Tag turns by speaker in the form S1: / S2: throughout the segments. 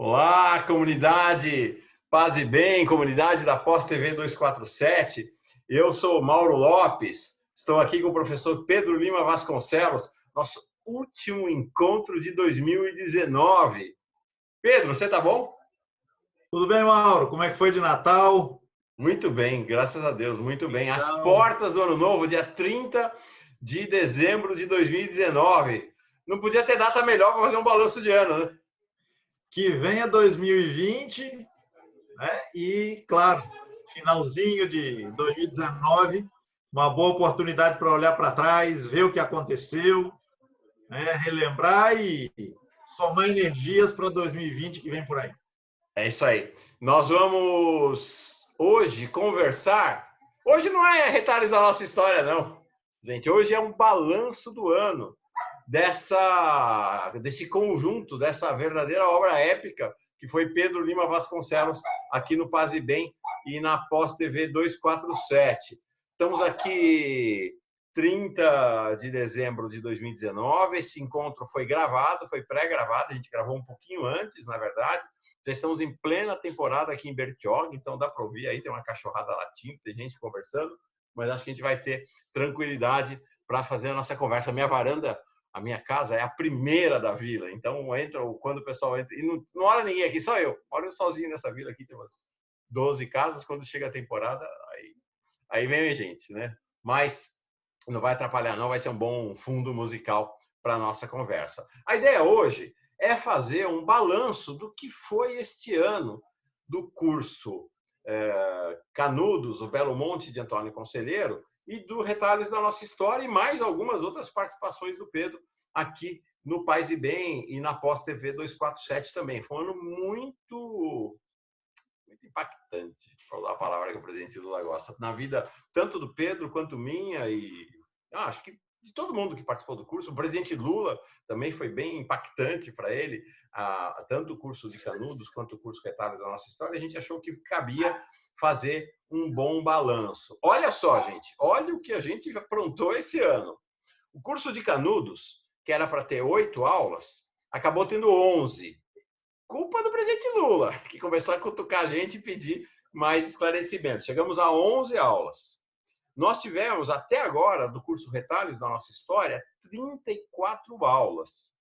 S1: Olá, comunidade Paz e Bem, comunidade da Pós TV 247. Eu sou Mauro Lopes, estou aqui com o professor Pedro Lima Vasconcelos, nosso último encontro de 2019. Pedro, você tá bom?
S2: Tudo bem, Mauro? Como é que foi de Natal?
S1: Muito bem, graças a Deus, muito bem. Às
S2: Então,
S1: portas do Ano Novo, dia 30 de dezembro de 2019. Não podia ter data melhor para fazer um balanço de ano, né?
S2: que venha 2020, né? E, claro, finalzinho de 2019, uma boa oportunidade para olhar para trás, ver o que aconteceu, né? Relembrar e somar energias para 2020 que vem por aí.
S1: É isso aí. Nós vamos hoje conversar. Hoje não é retalhos da nossa história, não. Gente, hoje é um balanço do ano desse conjunto, dessa verdadeira obra épica que foi Pedro Lima Vasconcelos aqui no Paz e Bem e na Pós TV 247. Estamos aqui 30 de dezembro de 2019. Esse encontro foi gravado, foi pré-gravado, a gente gravou um pouquinho antes, na verdade. Já estamos em plena temporada aqui em Bertioga, então dá para ouvir aí, tem uma cachorrada latindo, tem gente conversando, mas acho que a gente vai ter tranquilidade para fazer a nossa conversa. A minha varanda, a minha casa é a primeira da vila, então quando o pessoal entra, e não mora ninguém aqui, só eu, moro sozinho nessa vila aqui, tem umas 12 casas, quando chega a temporada, aí vem a gente, né? Mas não vai atrapalhar não, vai ser um bom fundo musical para a nossa conversa. A ideia hoje é fazer um balanço do que foi este ano do curso Canudos, o Belo Monte de Antônio Conselheiro, e do Retalhos da Nossa História, e mais algumas outras participações do Pedro aqui no Paz e Bem e na Pós TV 247 também. Foi um ano muito impactante, para usar a palavra que o presidente Lula gosta, na vida tanto do Pedro quanto minha e acho que de todo mundo que participou do curso. O presidente Lula também foi bem impactante para ele, tanto o curso de Canudos quanto o curso Retalhos da Nossa História. A gente achou que cabia fazer um bom balanço. Olha só, gente, olha o que a gente aprontou esse ano. O curso de Canudos, que era para ter 8 aulas, acabou tendo 11. Culpa do presidente Lula, que começou a cutucar a gente e pedir mais esclarecimentos. Chegamos a 11 aulas. Nós tivemos, até agora, do curso Retalhos da Nossa História, 34 aulas.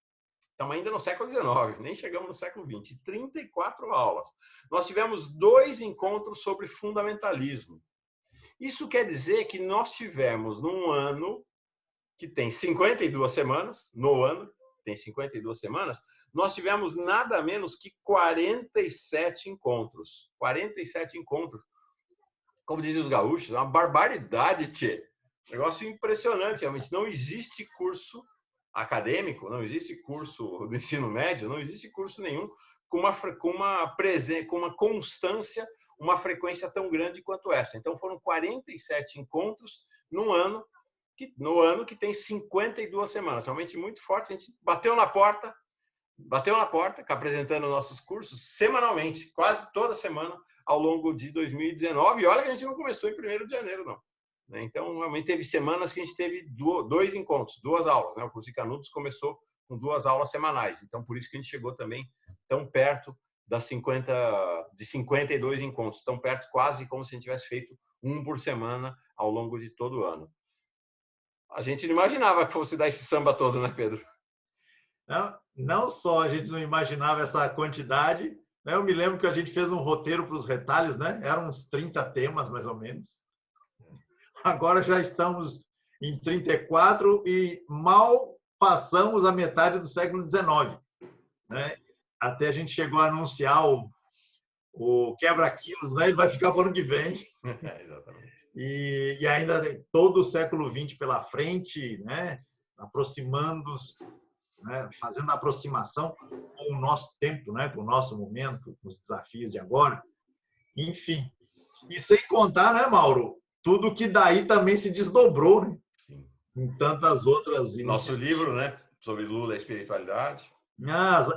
S1: Estamos ainda no século XIX, nem chegamos no século XX. 34 aulas. Nós tivemos 2 encontros sobre fundamentalismo. Isso quer dizer que nós tivemos, num ano que tem 52 semanas, no ano, tem 52 semanas, nós tivemos nada menos que 47 encontros. 47 encontros. Como dizem os gaúchos, uma barbaridade, tchê. Negócio impressionante, realmente. Não existe curso acadêmico, não existe curso do ensino médio, não existe curso nenhum com uma constância, uma frequência tão grande quanto essa. Então, foram 47 encontros no ano que tem 52 semanas. Realmente muito forte. A gente bateu na porta, apresentando nossos cursos semanalmente, quase toda semana, ao longo de 2019. E olha que a gente não começou em 1º de janeiro, não. Então, realmente teve semanas que a gente teve 2 encontros, 2 aulas. O curso de Canudos começou com 2 aulas semanais. Então, por isso que a gente chegou também tão perto de 52 encontros, tão perto, quase como se a gente tivesse feito um por semana ao longo de todo o ano. A gente não imaginava que fosse dar esse samba todo, né, Pedro?
S2: Não só a gente não imaginava essa quantidade, né? Eu me lembro que a gente fez um roteiro para os retalhos, né? Eram uns 30 temas, mais ou menos. Agora já estamos em 34 e mal passamos a metade do século XIX, né? Até a gente chegou a anunciar o quebra-quilos, né? Ele vai ficar para o ano que vem.
S1: Exatamente.
S2: E ainda tem todo o século XX pela frente, né? Aproximando, né? Fazendo a aproximação com o nosso tempo, né? Com o nosso momento, com os desafios de agora. Enfim. E sem contar, né, Mauro? Tudo que daí também se desdobrou, né?
S1: Sim.
S2: Em tantas outras
S1: Nosso
S2: iniciativas.
S1: livro, né? Sobre Lula e a espiritualidade.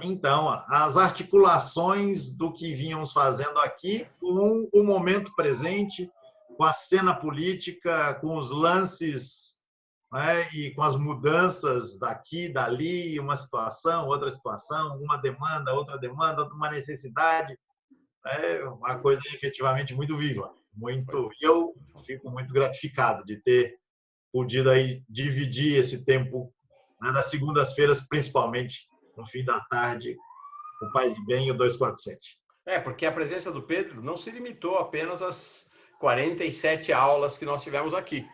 S2: Então, as articulações do que vínhamos fazendo aqui com o momento presente, com a cena política, com os lances né? E com as mudanças daqui, dali, uma situação, outra situação, uma demanda, uma necessidade, é uma coisa efetivamente muito viva, muito. E eu fico muito gratificado de ter podido aí dividir esse tempo, né, das segundas-feiras, principalmente no fim da tarde, o Paz e Bem e o 247.
S1: Porque a presença do Pedro não se limitou apenas às 47 aulas que nós tivemos aqui.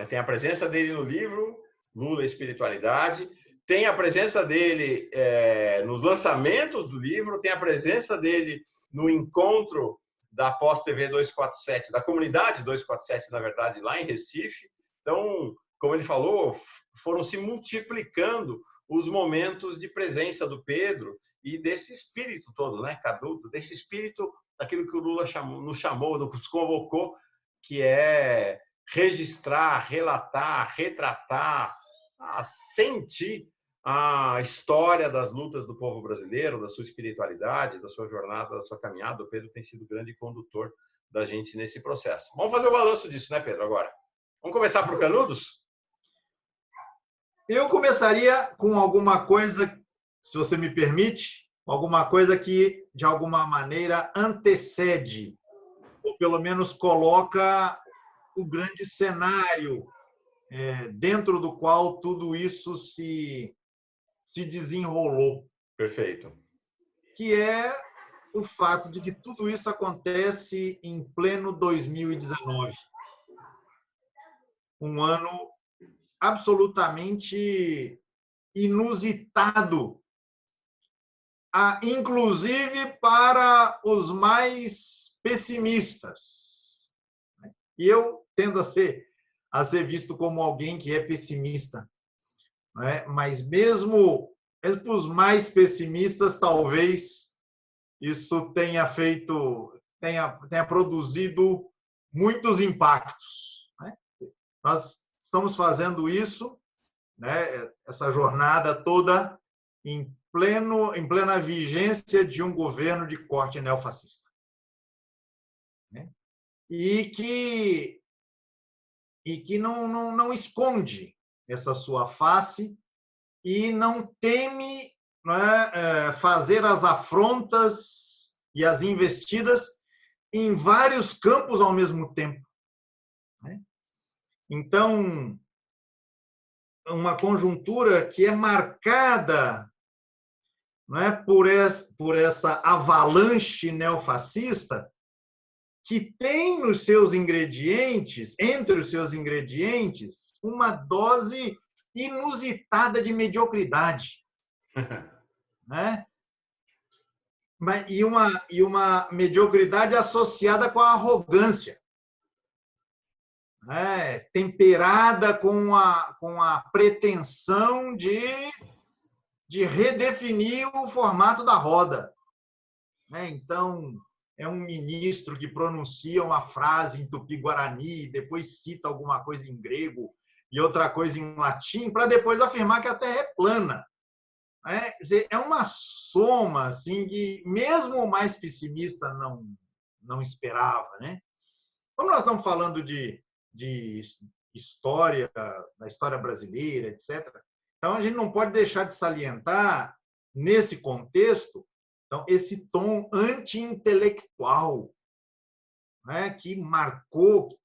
S1: Tem a presença dele no livro Lula e Espiritualidade, tem a presença dele nos lançamentos do livro, tem a presença dele no encontro da Pós-TV 247, da comunidade 247, na verdade, lá em Recife. Então, como ele falou, foram se multiplicando os momentos de presença do Pedro e desse espírito todo, né, caduco, desse espírito daquilo que o Lula nos chamou, nos convocou, que é registrar, relatar, retratar, sentir a história das lutas do povo brasileiro, da sua espiritualidade, da sua jornada, da sua caminhada. O Pedro tem sido o grande condutor da gente nesse processo. Vamos fazer o balanço disso, né, Pedro, agora? Vamos começar por Canudos?
S2: Eu começaria com alguma coisa, se você me permite, alguma coisa que, de alguma maneira, antecede, ou pelo menos coloca o grande cenário dentro do qual tudo isso se desenrolou.
S1: Perfeito.
S2: Que é o fato de que tudo isso acontece em pleno 2019. Um ano absolutamente inusitado, inclusive para os mais pessimistas. E eu tendo a ser visto como alguém que é pessimista, né? Mas mesmo os mais pessimistas, talvez isso tenha produzido muitos impactos, né? Nós estamos fazendo isso, né, essa jornada toda em plena vigência de um governo de corte neofascista, né? E que não esconde essa sua face e não teme, né, fazer as afrontas e as investidas em vários campos ao mesmo tempo, né? Então, uma conjuntura que é marcada, né, por essa avalanche neofascista que tem nos seus ingredientes, entre os seus ingredientes, uma dose inusitada de mediocridade, né? E uma mediocridade associada com a arrogância, né? Temperada com a pretensão de redefinir o formato da roda, né? Então, é um ministro que pronuncia uma frase em tupi-guarani, depois cita alguma coisa em grego e outra coisa em latim, para depois afirmar que a Terra é plana. É uma soma assim, que mesmo o mais pessimista não esperava, né? Como nós estamos falando de história, da história brasileira, etc., então a gente não pode deixar de salientar, nesse contexto, então, esse tom anti-intelectual, né, que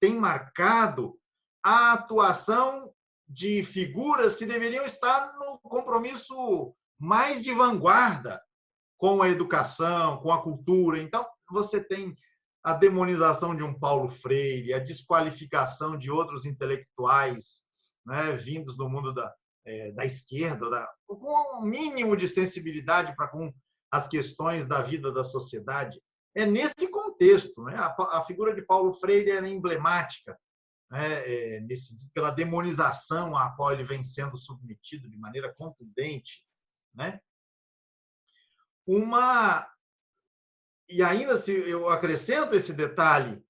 S2: tem marcado a atuação de figuras que deveriam estar no compromisso mais de vanguarda com a educação, com a cultura. Então, você tem a demonização de um Paulo Freire, a desqualificação de outros intelectuais, né, vindos do mundo da esquerda, com um mínimo de sensibilidade para com as questões da vida da sociedade. É nesse contexto, né? A figura de Paulo Freire era emblemática, né? Pela demonização a qual ele vem sendo submetido de maneira contundente, né? E ainda, se eu acrescento esse detalhe,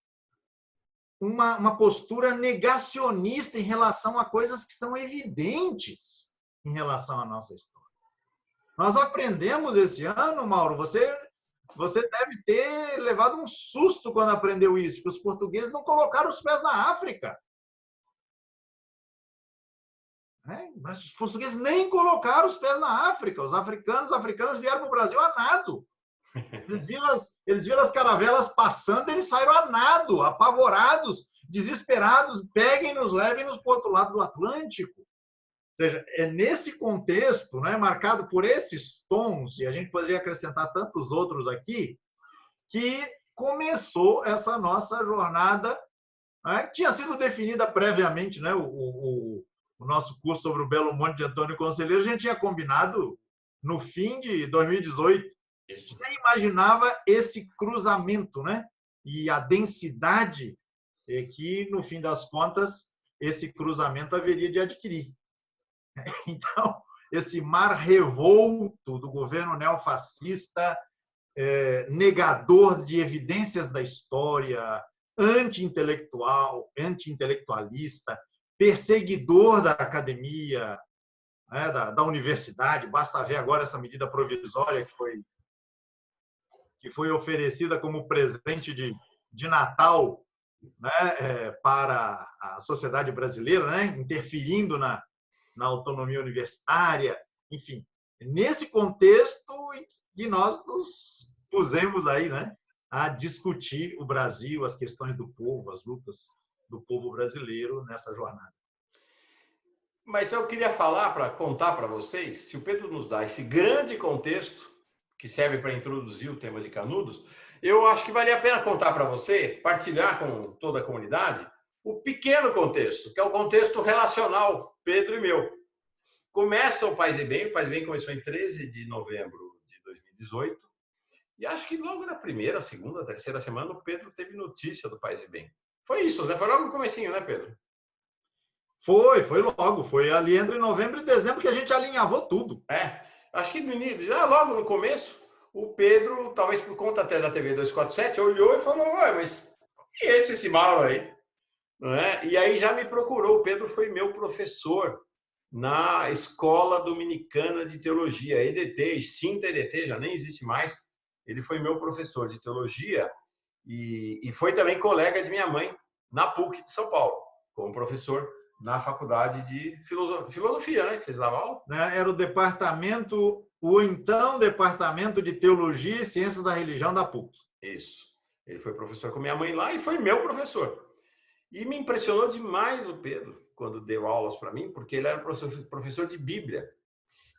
S2: uma postura negacionista em relação a coisas que são evidentes em relação à nossa história. Nós aprendemos esse ano, Mauro, você deve ter levado um susto quando aprendeu isso, que os portugueses não colocaram os pés na África. né? Mas os portugueses nem colocaram os pés na África. Os africanos vieram para o Brasil a nado. Eles viram as caravelas passando, eles saíram a nado, apavorados, desesperados, peguem-nos, levem-nos para o outro lado do Atlântico. Ou seja, é nesse contexto, né, marcado por esses tons, e a gente poderia acrescentar tantos outros aqui, que começou essa nossa jornada, né, que tinha sido definida previamente, né, o nosso curso sobre o Belo Monte de Antônio Conselheiro, a gente tinha combinado no fim de 2018. A gente nem imaginava esse cruzamento, né, e a densidade que, no fim das contas, esse cruzamento haveria de adquirir. Então, esse mar revolto do governo neofascista, negador de evidências da história, anti-intelectualista, perseguidor da academia, né, da universidade. Basta ver agora essa medida provisória que foi oferecida como presente de Natal, né, para a sociedade brasileira, né, interferindo na autonomia universitária, enfim. Nesse contexto que nós nos pusemos aí, né, a discutir o Brasil, as questões do povo, as lutas do povo brasileiro nessa jornada.
S1: Mas eu queria falar, para contar para vocês, se o Pedro nos dá esse grande contexto, que serve para introduzir o tema de Canudos, eu acho que valia a pena contar para você, partilhar com toda a comunidade, o pequeno contexto, que é o contexto relacional, Pedro e meu. Começa o Paz e Bem começou em 13 de novembro de 2018, e acho que logo na primeira, segunda, terceira semana, o Pedro teve notícia do Paz e Bem. Foi isso, né? Foi logo no comecinho, né, Pedro?
S2: Foi logo, foi ali entre novembro e dezembro que a gente alinhavou tudo.
S1: Acho que no início, já logo no começo, o Pedro, talvez por conta até da TV 247, olhou e falou, ué, mas e esse Mauro aí? Não é? E aí já me procurou, o Pedro foi meu professor na Escola Dominicana de Teologia, EDT, extinta EDT, já nem existe mais. Ele foi meu professor de teologia e foi também colega de minha mãe na PUC de São Paulo, como professor na faculdade de filosofia, né, que vocês davam aula.
S2: Era o então Departamento de Teologia e Ciências da Religião da PUC.
S1: Isso. Ele foi professor com minha mãe lá e foi meu professor. E me impressionou demais o Pedro quando deu aulas para mim, porque ele era professor de Bíblia.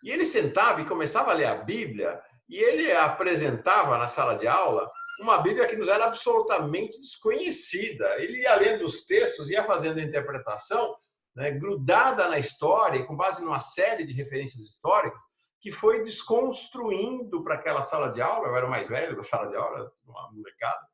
S1: E ele sentava e começava a ler a Bíblia e ele apresentava na sala de aula uma Bíblia que nos era absolutamente desconhecida. Ele ia lendo os textos, ia fazendo a interpretação, né, grudada na história e com base numa série de referências históricas, que foi desconstruindo para aquela sala de aula. Eu era o mais velho da sala de aula, uma molecada,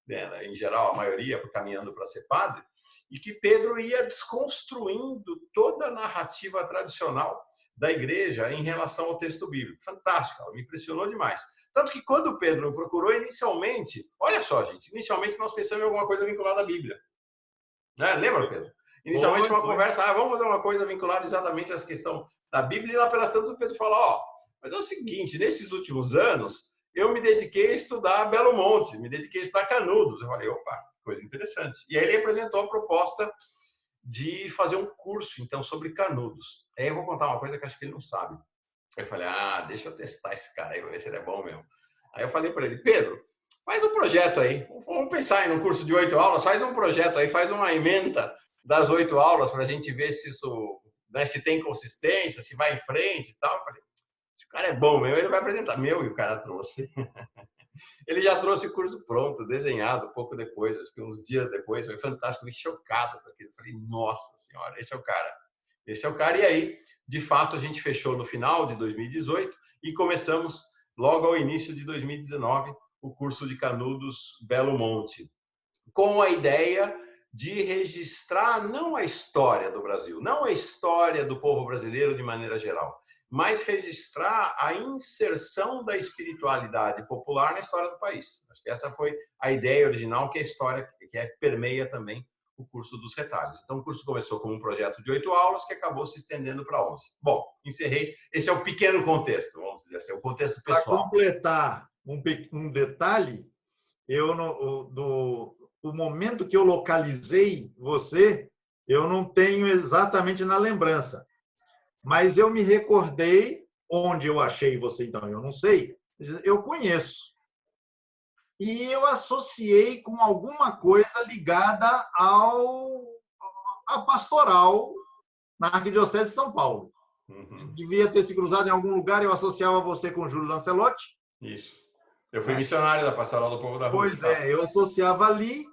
S1: né, em geral a maioria caminhando para ser padre, e que Pedro ia desconstruindo toda a narrativa tradicional da igreja em relação ao texto bíblico. Fantástico, me impressionou demais. Tanto que quando o Pedro me procurou inicialmente, olha só, gente, inicialmente nós pensamos em alguma coisa vinculada à Bíblia. Né? Lembra, Pedro? Inicialmente uma conversa, vamos fazer uma coisa vinculada exatamente a essa questão da Bíblia, e lá pelas tantas o Pedro falou, mas é o seguinte, nesses últimos anos, eu me dediquei a estudar Belo Monte, me dediquei a estudar Canudos. Eu falei, opa, coisa interessante. E aí ele apresentou a proposta de fazer um curso, então, sobre Canudos. Aí eu vou contar uma coisa que acho que ele não sabe. Eu falei, deixa eu testar esse cara aí, vou ver se ele é bom mesmo. Aí eu falei para ele, Pedro, faz um projeto aí. Vamos pensar em um curso de 8 aulas, faz um projeto aí, faz uma ementa das 8 aulas para a gente ver se isso, né, se tem consistência, se vai em frente e tal. Eu falei, se o cara é bom mesmo, ele vai apresentar. E o cara trouxe. Ele já trouxe o curso pronto, desenhado, pouco depois, acho que uns dias depois. Foi fantástico, fiquei chocado com aquilo. Eu falei, nossa senhora, esse é o cara. Esse é o cara. E aí, de fato, a gente fechou no final de 2018 e começamos logo ao início de 2019 o curso de Canudos Belo Monte, com a ideia de registrar não a história do Brasil, não a história do povo brasileiro de maneira geral, mas registrar a inserção da espiritualidade popular na história do país. Acho que essa foi a ideia original, que é a história que permeia também o curso dos retalhos. Então, o curso começou como um projeto de 8 aulas, que acabou se estendendo para 11. Bom, encerrei. Esse é o pequeno contexto, vamos dizer assim, o contexto pessoal.
S2: Para completar um detalhe, o momento que eu localizei você, eu não tenho exatamente na lembrança. mas eu me recordei onde eu achei você, então, eu não sei, eu conheço. E eu associei com alguma coisa ligada à pastoral na Arquidiocese de São Paulo. Devia ter se cruzado em algum lugar, eu associava você com o Júlio Lancelotti.
S1: Isso. Eu fui missionário da Pastoral do Povo da Rua.
S2: Pois é, eu associava ali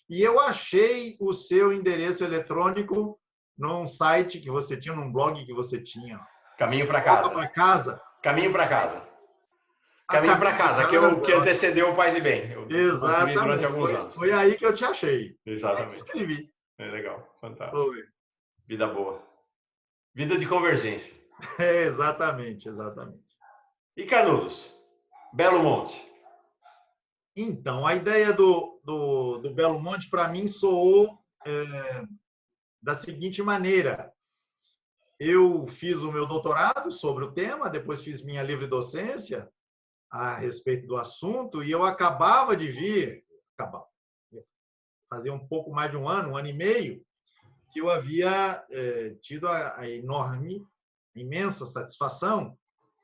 S2: e eu achei o seu endereço eletrônico num site que você tinha, num blog que você tinha.
S1: Caminho para casa. Caminho para casa. Caminho para casa, que antecedeu o Paz e Bem. Eu
S2: exatamente.
S1: Durante alguns anos.
S2: Foi aí que eu te achei.
S1: Exatamente.
S2: Eu te escrevi.
S1: É legal, fantástico.
S2: Foi.
S1: Vida boa. Vida de convergência.
S2: É, exatamente.
S1: E Canudos? Belo Monte.
S2: Então, a ideia do Belo Monte, para mim, soou da seguinte maneira. Eu fiz o meu doutorado sobre o tema, depois fiz minha livre docência a respeito do assunto, e eu acabava de vir, fazia um pouco mais de um ano e meio, que eu havia tido a imensa satisfação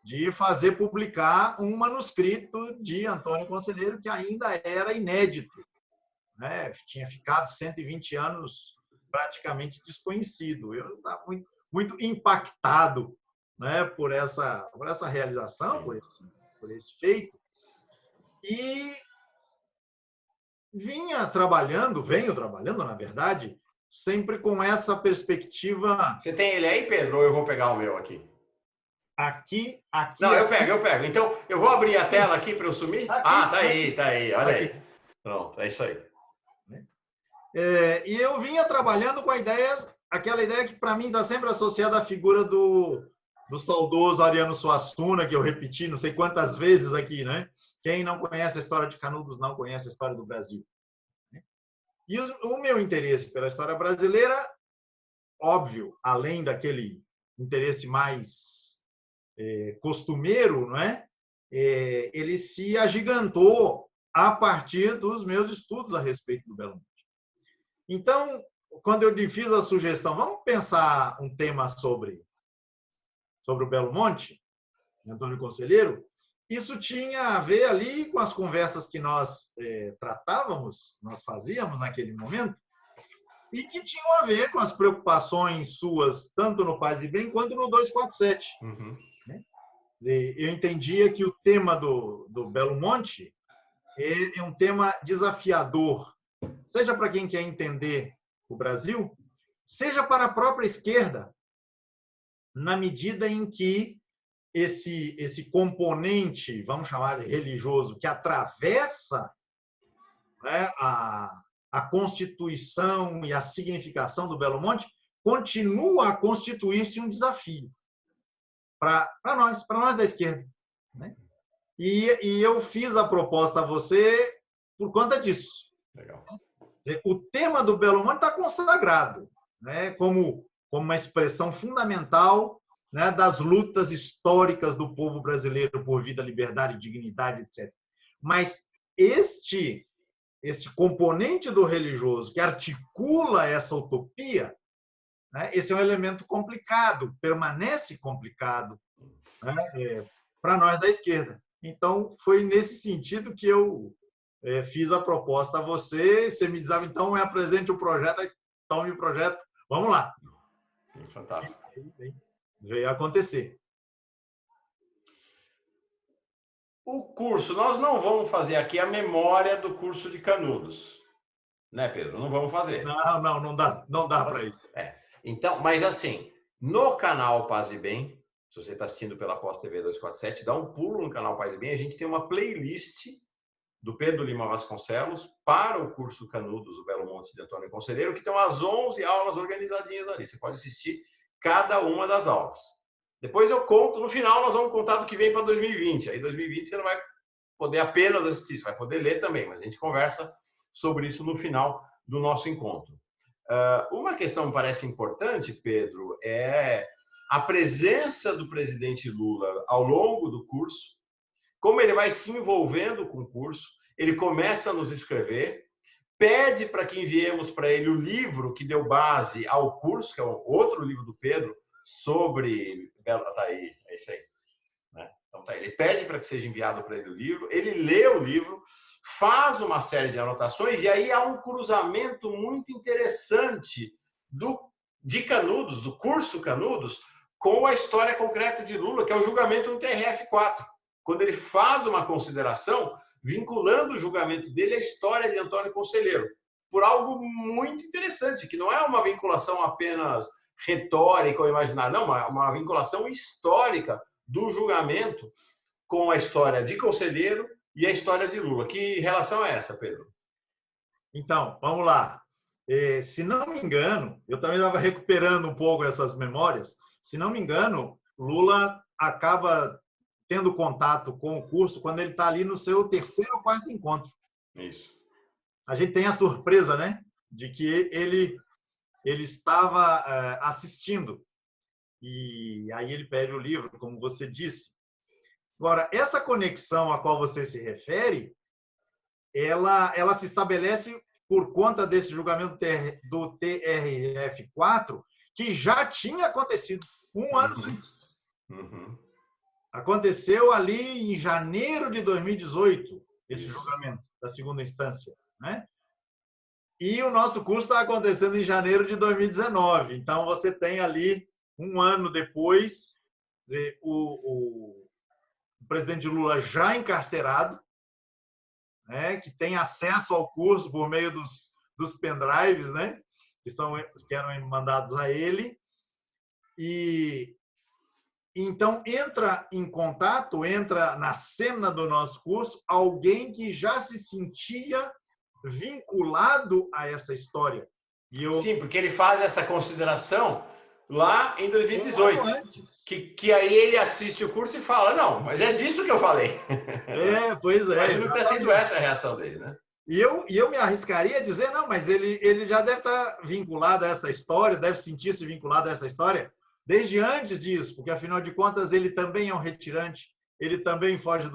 S2: de fazer publicar um manuscrito de Antônio Conselheiro que ainda era inédito, né? Tinha ficado 120 anos praticamente desconhecido. Eu estava muito impactado, né, por essa realização, por esse feito, e venho trabalhando, na verdade, sempre com essa perspectiva.
S1: Você tem ele aí, Pedro, ou eu vou pegar o meu aqui?
S2: Aqui.
S1: Não, eu pego. Então, eu vou abrir a tela aqui para eu sumir? Tá aí. Olha aí. Pronto, é isso aí.
S2: E eu vinha trabalhando com aquela ideia que, para mim, está sempre associada à figura do saudoso Ariano Suassuna, que eu repeti não sei quantas vezes aqui, né? Quem não conhece a história de Canudos não conhece a história do Brasil. E o meu interesse pela história brasileira, óbvio, além daquele interesse mais costumeiro, não é? Ele se agigantou a partir dos meus estudos a respeito do Belo Monte. Então, quando eu fiz a sugestão, vamos pensar um tema sobre o Belo Monte, Antônio Conselheiro, isso tinha a ver ali com as conversas que nós nós fazíamos naquele momento, e que tinham a ver com as preocupações suas, tanto no Paz e Bem quanto no 247.
S1: Uhum.
S2: Eu entendia que o tema do Belo Monte é um tema desafiador, seja para quem quer entender o Brasil, seja para a própria esquerda, na medida em que esse componente, vamos chamar de religioso, que atravessa, né, a constituição e a significação do Belo Monte, continua a constituir-se um desafio para nós da esquerda, né? E eu fiz a proposta a você por conta disso.
S1: Legal.
S2: O tema do Belo Monte está consagrado, né, como uma expressão fundamental, né, das lutas históricas do povo brasileiro por vida, liberdade, dignidade, etc. Mas esse componente do religioso que articula essa utopia, né, esse é um elemento complicado, permanece complicado, né, para nós da esquerda. Então, foi nesse sentido que eu fiz a proposta a você. Você me dizia, então, me apresente o projeto, tome o projeto, vamos lá.
S1: Sim, fantástico.
S2: Veio acontecer.
S1: O curso, nós não vamos fazer aqui a memória do curso de Canudos, né, Pedro? Não vamos fazer.
S2: Não dá para isso.
S1: Então, mas assim, no canal Paz e Bem, se você está assistindo pela Pós TV 247, dá um pulo no canal Paz e Bem, a gente tem uma playlist do Pedro Lima Vasconcelos para o curso Canudos, o Belo Monte de Antônio Conselheiro, que estão as 11 aulas organizadinhas ali. Você pode assistir cada uma das aulas. Depois eu conto, no final nós vamos contar do que vem para 2020. Aí 2020 você não vai poder apenas assistir, você vai poder ler também, mas a gente conversa sobre isso no final do nosso encontro. Uma questão que parece importante, Pedro, é a presença do presidente Lula ao longo do curso, como ele vai se envolvendo com o curso, ele começa a nos escrever, pede para que enviemos para ele o livro que deu base ao curso, que é outro livro do Pedro, sobre... Tá aí, é isso aí. Né? Então, tá, ele pede para que seja enviado para ele o livro, ele lê o livro, faz uma série de anotações, e aí há um cruzamento muito interessante de Canudos, do curso Canudos, com a história concreta de Lula, que é o julgamento no TRF4. Quando ele faz uma consideração vinculando o julgamento dele à história de Antônio Conselheiro, por algo muito interessante, que não é uma vinculação apenas retórica ou imaginária, não, uma vinculação histórica do julgamento com a história de Conselheiro e a história de Lula. Que relação é essa, Pedro?
S2: Então, vamos lá. Se não me engano, eu também estava recuperando um pouco essas memórias. Se não me engano, Lula acaba tendo contato com o curso quando ele está ali no seu terceiro ou quarto encontro.
S1: Isso.
S2: A gente tem a surpresa, né, de que ele estava assistindo. E aí ele pede o livro, como você disse. Agora, essa conexão a qual você se refere, ela se estabelece por conta desse julgamento do TRF4, que já tinha acontecido um ano antes.
S1: Uhum.
S2: Aconteceu ali em janeiro de 2018, esse julgamento da segunda instância, né? E o nosso curso está acontecendo em janeiro de 2019. Então, você tem ali, um ano depois, o presidente Lula já encarcerado, né, que tem acesso ao curso por meio dos pendrives, né, que eram mandados a ele. E então entra em contato, entra na cena do nosso curso alguém que já se sentia vinculado a essa história.
S1: Sim, porque ele faz essa consideração lá em 2018.
S2: Um ano antes.
S1: Que aí ele assiste o curso e fala, não, mas é disso que eu falei.
S2: Pois é.
S1: Imagino que tenha sido essa a reação dele, né?
S2: E eu me arriscaria a dizer, não, mas ele já deve estar vinculado a essa história, deve sentir-se vinculado a essa história desde antes disso, porque, afinal de contas, ele também é um retirante, ele também foge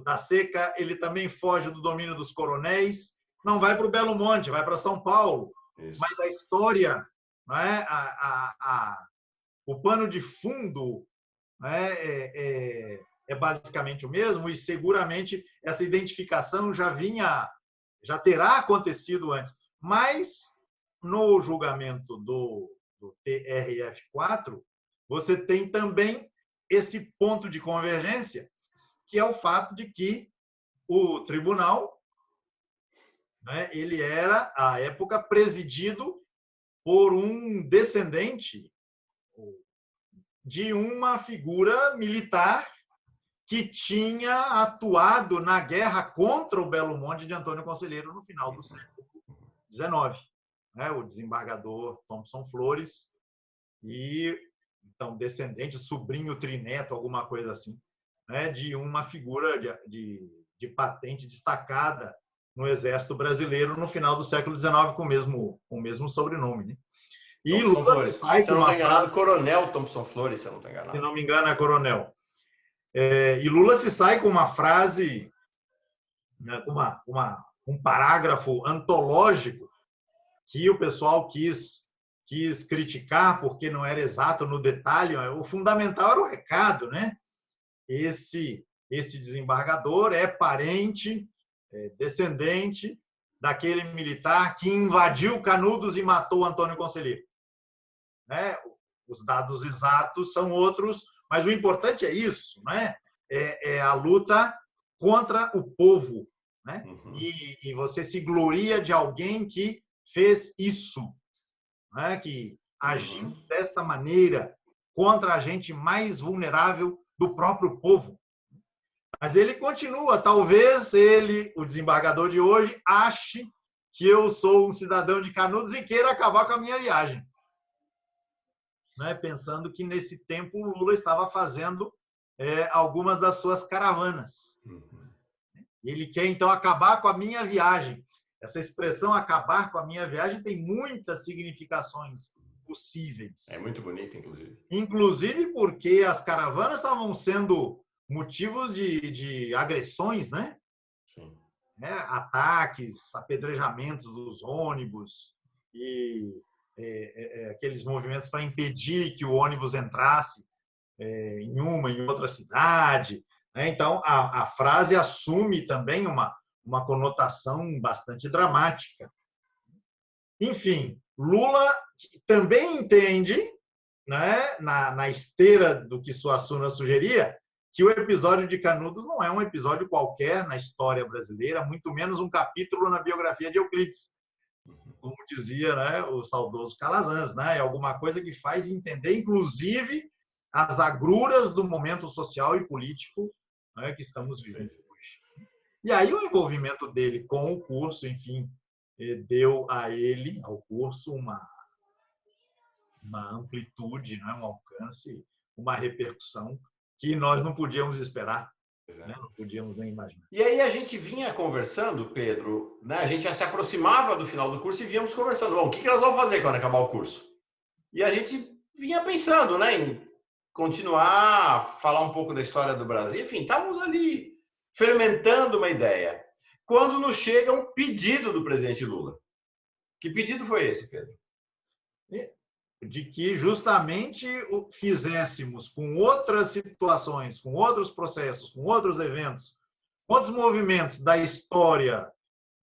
S2: da seca, ele também foge do domínio dos coronéis, não vai para o Belo Monte, vai para São Paulo. Isso. Mas a história, né, o pano de fundo, né, é basicamente o mesmo, e seguramente essa identificação já terá acontecido antes. Mas no julgamento do TRF4, você tem também esse ponto de convergência, que é o fato de que o tribunal, né, ele era, à época, presidido por um descendente de uma figura militar que tinha atuado na guerra contra o Belo Monte de Antônio Conselheiro no final do século XIX, né? O desembargador Thompson Flores, e então descendente, sobrinho, trineto, alguma coisa assim, né? De uma figura de patente destacada no Exército Brasileiro no final do século XIX com o mesmo sobrenome, né? E Lula se sai com uma frase...
S1: Coronel Thompson Flores, se eu não estou enganado.
S2: Se não me engano, é coronel. E Lula se sai com uma frase, né, um parágrafo antológico que o pessoal quis criticar porque não era exato no detalhe. O fundamental era o recado, né? Este desembargador é parente, descendente daquele militar que invadiu Canudos e matou Antônio Conselheiro. Né? Os dados exatos são outros, mas o importante é isso, né? É a luta contra o povo, né? Uhum. E você se gloria de alguém que fez isso, né? Que agiu desta maneira contra a gente mais vulnerável do próprio povo. Mas ele continua, talvez ele, o desembargador de hoje, ache que eu sou um cidadão de Canudos e queira acabar com a minha viagem. Né? Pensando que nesse tempo o Lula estava fazendo algumas das suas caravanas. Uhum. Ele quer, então, acabar com a minha viagem. Essa expressão, acabar com a minha viagem, tem muitas significações possíveis.
S1: É muito bonito, inclusive.
S2: Inclusive porque as caravanas estavam sendo motivos de agressões, né?
S1: Sim.
S2: Ataques, apedrejamentos dos ônibus e aqueles movimentos para impedir que o ônibus entrasse em outra cidade. Né? Então, a frase assume também uma conotação bastante dramática. Enfim, Lula também entende, né, na esteira do que Suassuna sugeria, que o episódio de Canudos não é um episódio qualquer na história brasileira, muito menos um capítulo na biografia de Euclides, como dizia, né, o saudoso Calazans, né, é alguma coisa que faz entender, inclusive, as agruras do momento social e político, né, que estamos vivendo hoje. E aí o envolvimento dele com o curso, enfim, deu a ele, ao curso, uma amplitude, né, um alcance, uma repercussão que nós não podíamos esperar, né? Não podíamos nem imaginar.
S1: E aí a gente vinha conversando, Pedro, né? A gente já se aproximava do final do curso e víamos conversando. Bom, o que nós vamos fazer quando acabar o curso? E a gente vinha pensando, né, em continuar a falar um pouco da história do Brasil. Enfim, estávamos ali fermentando uma ideia. Quando nos chega um pedido do presidente Lula. Que pedido foi esse, Pedro?
S2: De que justamente fizéssemos com outras situações, com outros processos, com outros eventos, outros movimentos da história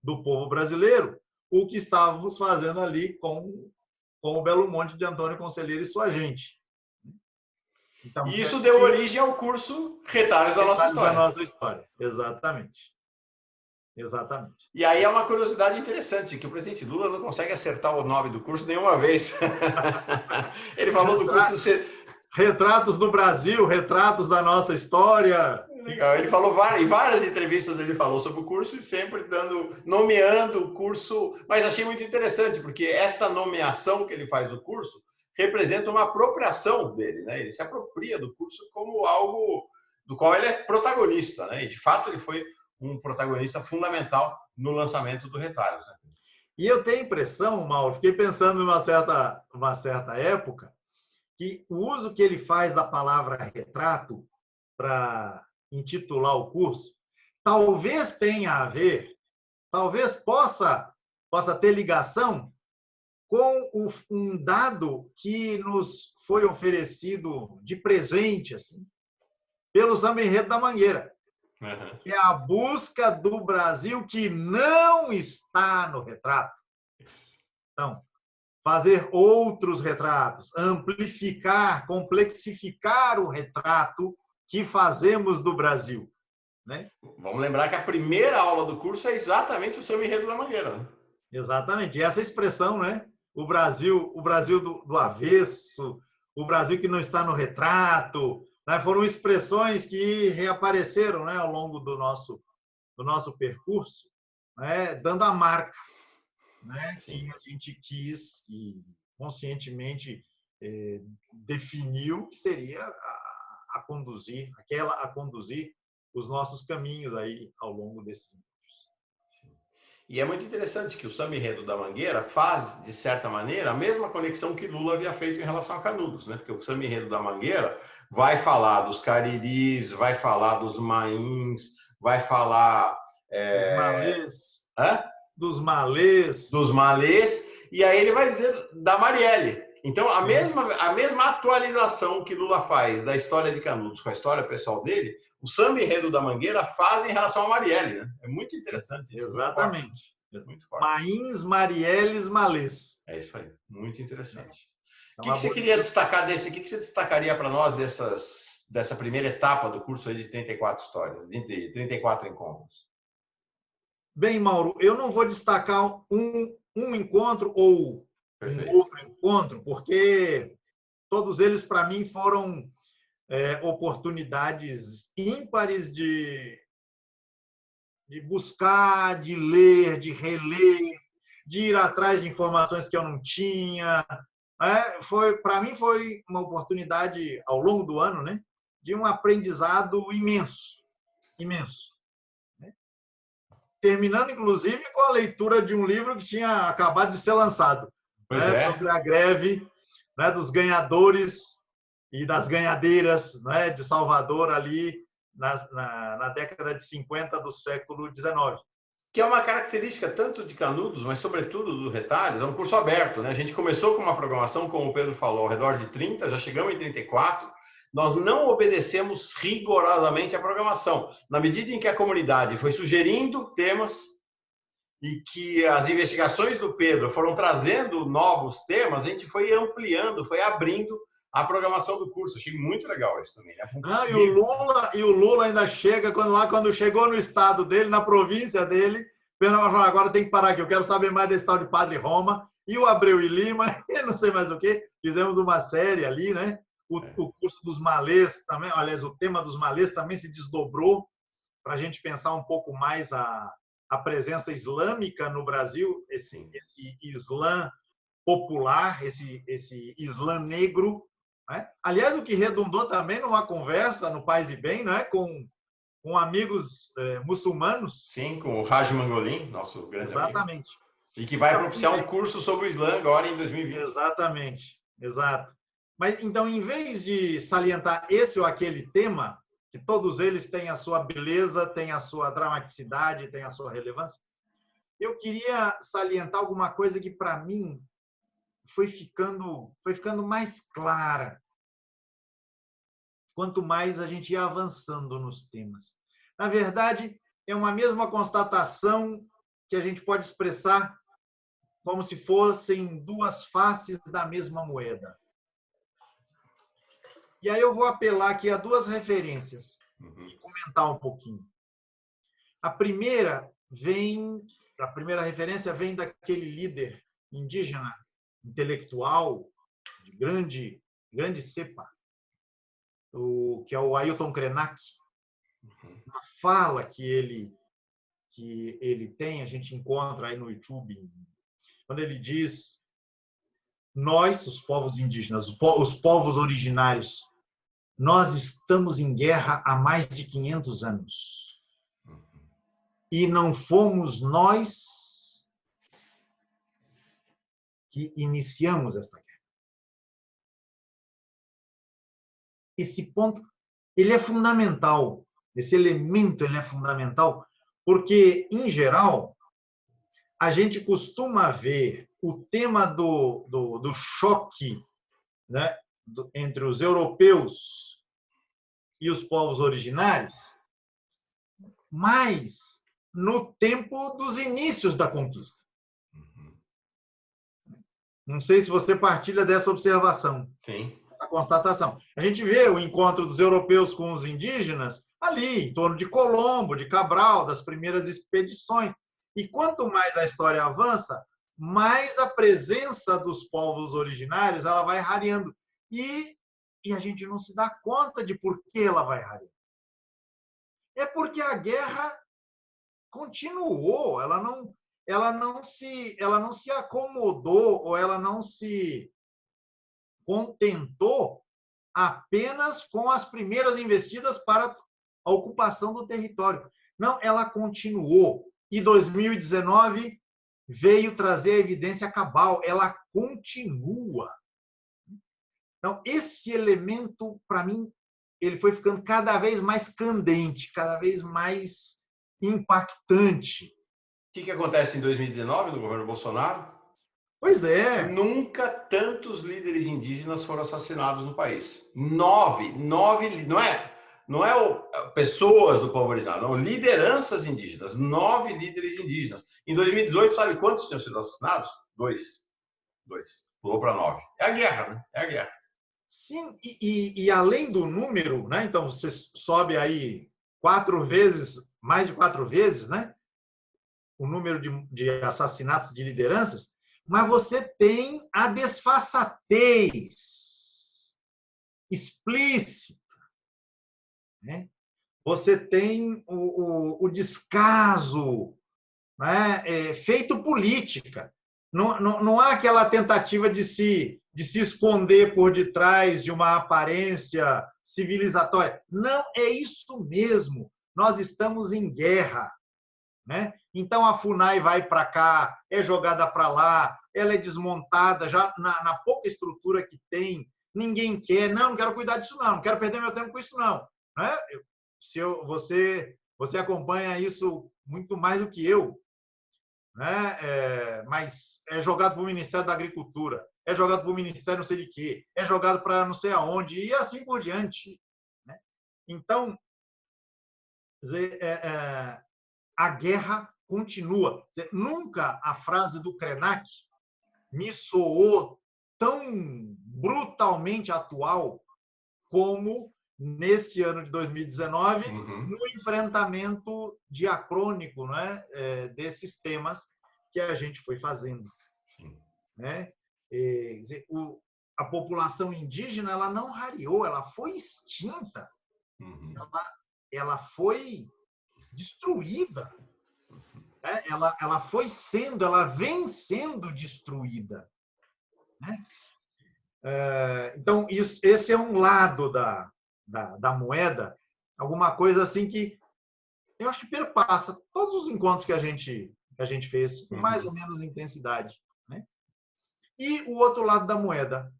S2: do povo brasileiro, o que estávamos fazendo ali com o Belo Monte de Antônio Conselheiro e sua gente.
S1: Então, isso deu origem ao curso Retalhos da Nossa História.
S2: Da nossa história, exatamente. Exatamente.
S1: E aí é uma curiosidade interessante, que o presidente Lula não consegue acertar o nome do curso nenhuma vez. Ele falou do curso...
S2: Retratos do Brasil, retratos da nossa história.
S1: Legal. Ele falou em várias entrevistas, ele falou sobre o curso e sempre nomeando o curso. Mas achei muito interessante, porque esta nomeação que ele faz do curso representa uma apropriação dele, né? Ele se apropria do curso como algo do qual ele é protagonista, né? E, de fato, ele foi um protagonista fundamental no lançamento do Retalhos. Né?
S2: E eu tenho a impressão, Mauro, fiquei pensando em uma certa época, que o uso que ele faz da palavra retrato para intitular o curso, talvez tenha a ver, talvez possa ter ligação com um dado que nos foi oferecido de presente, assim, pelo Samba Enredo da Mangueira. Que é a busca do Brasil que não está no retrato. Então, fazer outros retratos, amplificar, complexificar o retrato que fazemos do Brasil. Né?
S1: Vamos lembrar que a primeira aula do curso é exatamente o Samba Enredo da Mangueira. Né?
S2: Exatamente. E essa expressão, né? O Brasil do avesso, o Brasil que não está no retrato, né? Foram expressões que reapareceram, né, ao longo do nosso percurso, né, dando a marca, né, que a gente quis e conscientemente definiu que seria a conduzir os nossos caminhos aí ao longo desses anos.
S1: E é muito interessante que o Samba Enredo da Mangueira faz, de certa maneira, a mesma conexão que Lula havia feito em relação a Canudos, né? Porque o Samba Enredo da Mangueira vai falar dos cariris, vai falar dos mains, vai falar...
S2: Dos malês.
S1: Hã?
S2: Dos malês.
S1: Dos malês. E aí ele vai dizer da Marielle. Então, a mesma atualização que Lula faz da história de Canudos com a história pessoal dele, o Samba Enredo da Mangueira faz em relação a Marielle. Né? É muito interessante.
S2: Exatamente.
S1: Muito forte.
S2: Mains, Marielles, malês.
S1: É isso aí. Muito interessante.
S2: É
S1: o que você queria destacar desse? O que você destacaria para nós dessa primeira etapa do curso aí de 34 histórias, de 34 encontros?
S2: Bem, Mauro, eu não vou destacar um encontro ou um outro encontro, porque todos eles, para mim, foram oportunidades ímpares de buscar, de ler, de reler, de ir atrás de informações que eu não tinha. Para mim, foi uma oportunidade, ao longo do ano, né, de um aprendizado imenso, imenso. Terminando, inclusive, com a leitura de um livro que tinha acabado de ser lançado, sobre a greve, né, dos ganhadores e das ganhadeiras, né, de Salvador ali na década de 50 do século XIX.
S1: Que é uma característica tanto de Canudos, mas sobretudo do Retalhos, é um curso aberto, né? A gente começou com uma programação, como o Pedro falou, ao redor de 30, já chegamos em 34. Nós não obedecemos rigorosamente a programação. Na medida em que a comunidade foi sugerindo temas e que as investigações do Pedro foram trazendo novos temas, a gente foi ampliando, foi abrindo a programação do curso. Achei muito legal isso também, né?
S2: Ah, e o Lula ainda chega, quando chegou no estado dele, na província dele, agora tem que parar aqui, eu quero saber mais desse tal de Padre Roma, e o Abreu e Lima, e não sei mais o que, fizemos uma série ali, né? O curso dos malês também, aliás, o tema dos malês também se desdobrou para a gente pensar um pouco mais a presença islâmica no Brasil, esse Islã popular, esse Islã negro, né? Aliás, o que redundou também numa conversa no Paz e Bem, né? com amigos muçulmanos.
S1: Sim, com o Raj Mangolin, nosso grande
S2: Exatamente.
S1: amigo. E que vai propiciar um curso sobre o Islã agora em 2020.
S2: Exatamente, exato. Mas, então, em vez de salientar esse ou aquele tema, que todos eles têm a sua beleza, têm a sua dramaticidade, têm a sua relevância, eu queria salientar alguma coisa que, para mim, foi ficando mais clara quanto mais a gente ia avançando nos temas. Na verdade, é uma mesma constatação que a gente pode expressar como se fossem duas faces da mesma moeda. E aí eu vou apelar aqui a duas referências e comentar um pouquinho. A primeira referência vem daquele líder indígena, intelectual, de grande cepa, que é o Ailton Krenak. Uma fala que ele tem, a gente encontra aí no YouTube, quando ele diz: nós, os povos indígenas, os povos originários, nós estamos em guerra há mais de 500 anos. E não fomos nós que iniciamos esta guerra. Esse ponto, ele é fundamental. Esse elemento, ele é fundamental, porque, em geral, a gente costuma ver o tema do choque, né, entre os europeus e os povos originários, mas no tempo dos inícios da conquista. Não sei se você partilha dessa observação.
S1: Sim.
S2: Essa constatação. A gente vê o encontro dos europeus com os indígenas ali, em torno de Colombo, de Cabral, das primeiras expedições. E quanto mais a história avança, mais a presença dos povos originários ela vai rareando. E a gente não se dá conta de por que ela vai rareando. É porque a guerra continuou, ela não se acomodou ou ela não se contentou apenas com as primeiras investidas para a ocupação do território. Não, ela continuou. E 2019 veio trazer a evidência cabal. Ela continua. Então, esse elemento, para mim, ele foi ficando cada vez mais candente, cada vez mais impactante.
S1: O que acontece em 2019 no governo Bolsonaro?
S2: Pois é.
S1: Nunca tantos líderes indígenas foram assassinados no país. 9, não é pessoas do povo originário, não, lideranças indígenas, 9 líderes indígenas. Em 2018, sabe quantos tinham sido assassinados? 2. Pulou para 9. É a guerra, né? É a guerra.
S2: Sim, e além do número, né? Então você sobe aí 4 vezes, mais de 4 vezes, né? O número de assassinatos de lideranças, mas você tem a desfaçatez explícita, né? Você tem o descaso, né? Feito política. Não há aquela tentativa de se esconder por detrás de uma aparência civilizatória. Não, é isso mesmo. Nós estamos em guerra, né? Então a FUNAI vai para cá, é jogada para lá, ela é desmontada já na pouca estrutura que tem. Ninguém quer, não quero cuidar disso não quero perder meu tempo com isso não, né? Você acompanha isso muito mais do que eu. né? Mas é jogado para o Ministério da Agricultura, é jogado para o Ministério não sei de quê, é jogado para não sei aonde, e assim por diante, né? Então, a guerra continua. Nunca a frase do Krenak me soou tão brutalmente atual como neste ano de 2019, no enfrentamento diacrônico, né, desses temas que a gente foi fazendo. Né? A população indígena ela não rareou, ela foi extinta. Ela foi destruída. Né? Ela vem sendo destruída. Né? Então, esse é um lado da moeda, alguma coisa assim que eu acho que perpassa todos os encontros que a gente fez com mais ou menos intensidade. Né? E o outro lado da moeda,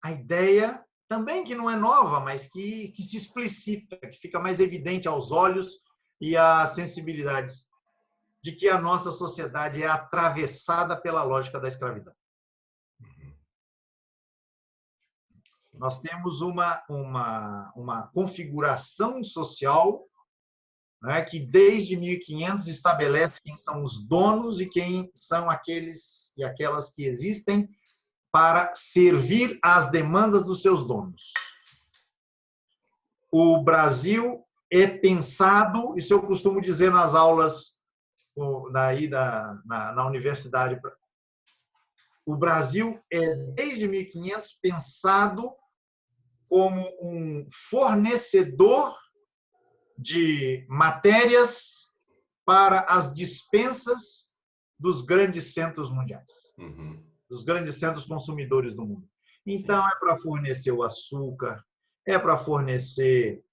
S2: a ideia também que não é nova, mas que se explicita, que fica mais evidente aos olhos e às sensibilidades, de que a nossa sociedade é atravessada pela lógica da escravidão. Nós temos uma configuração social, né, que desde 1500 estabelece quem são os donos e quem são aqueles e aquelas que existem para servir às demandas dos seus donos. O Brasil é pensado, isso eu costumo dizer nas aulas na universidade, o Brasil é, desde 1500, pensado como um fornecedor de matérias para as dispensas dos grandes centros mundiais, dos grandes centros consumidores do mundo. Então, é para fornecer o açúcar, é para fornecer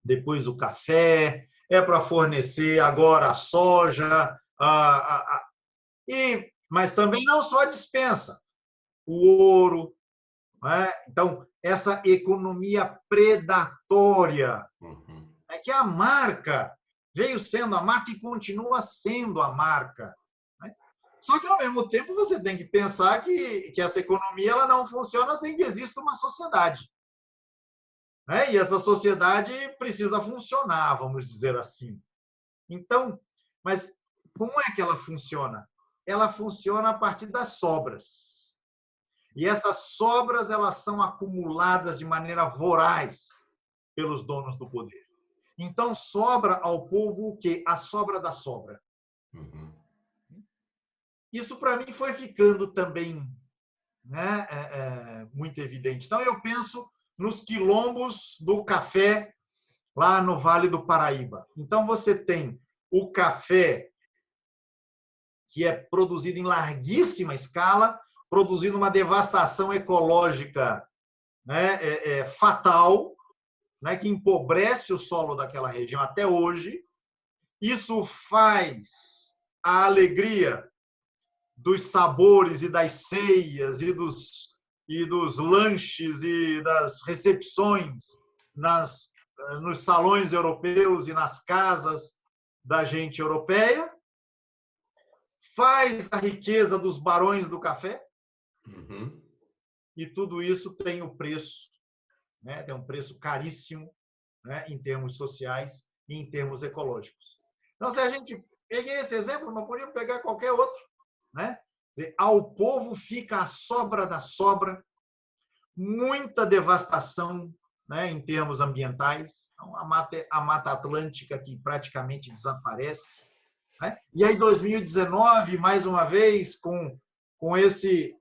S2: depois o café, é para fornecer agora a soja, mas também não só a dispensa, o ouro. Né? Então, essa economia predatória, é que a marca veio sendo a marca e continua sendo a marca. Né? Só que, ao mesmo tempo, você tem que pensar que essa economia ela não funciona sem que exista uma sociedade. Né? E essa sociedade precisa funcionar, vamos dizer assim. Então, mas como é que ela funciona? Ela funciona a partir das sobras. E essas sobras elas são acumuladas de maneira voraz pelos donos do poder. Então, sobra ao povo o quê? A sobra da sobra. Isso, para mim, foi ficando também, né, muito evidente. Então, eu penso nos quilombos do café lá no Vale do Paraíba. Então, você tem o café que é produzido em larguíssima escala, produzindo uma devastação ecológica, né, fatal, né, que empobrece o solo daquela região até hoje. Isso faz a alegria dos sabores e das ceias e dos lanches e das recepções nos salões europeus e nas casas da gente europeia, faz a riqueza dos barões do café, e tudo isso tem o preço, né? Tem um preço caríssimo, né? Em termos sociais e em termos ecológicos. Então, se a gente peguei esse exemplo, mas podíamos pegar qualquer outro, né? Ao povo fica a sobra da sobra, muita devastação, né, em termos ambientais, então, a Mata Atlântica que praticamente desaparece. Né? E aí, 2019, mais uma vez, com esse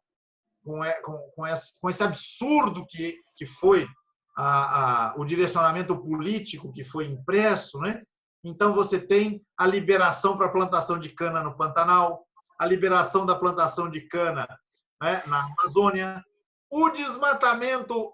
S2: absurdo que foi o direcionamento político que foi impresso, né? Então, você tem a liberação para a plantação de cana no Pantanal, a liberação da plantação de cana, né, na Amazônia, o desmatamento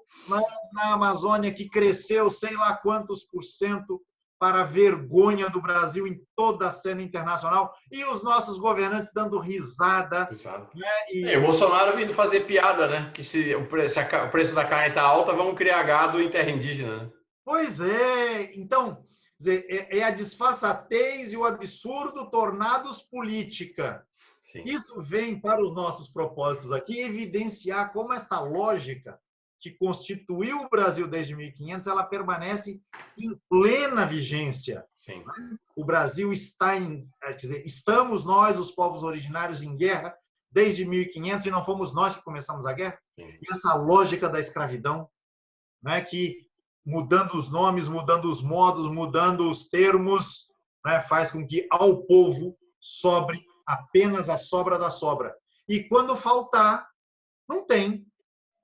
S2: na Amazônia que cresceu sei lá quantos %, para a vergonha do Brasil em toda a cena internacional, e os nossos governantes dando risada. Né?
S1: O Bolsonaro vindo fazer piada, né? Que se o preço da carne está alta, vamos criar gado em terra indígena. Né?
S2: Pois é. Então, Quer dizer, é a disfarçatez e o absurdo tornados política.
S1: Sim.
S2: Isso vem para os nossos propósitos aqui evidenciar como esta lógica que constituiu o Brasil desde 1500, ela permanece em plena vigência.
S1: Sim.
S2: O Brasil está quer dizer, estamos nós, os povos originários, em guerra desde 1500 e não fomos nós que começamos a guerra.
S1: Sim.
S2: E essa lógica da escravidão, né, que mudando os nomes, mudando os modos, mudando os termos, né, faz com que ao povo sobre apenas a sobra da sobra. E quando faltar, não tem.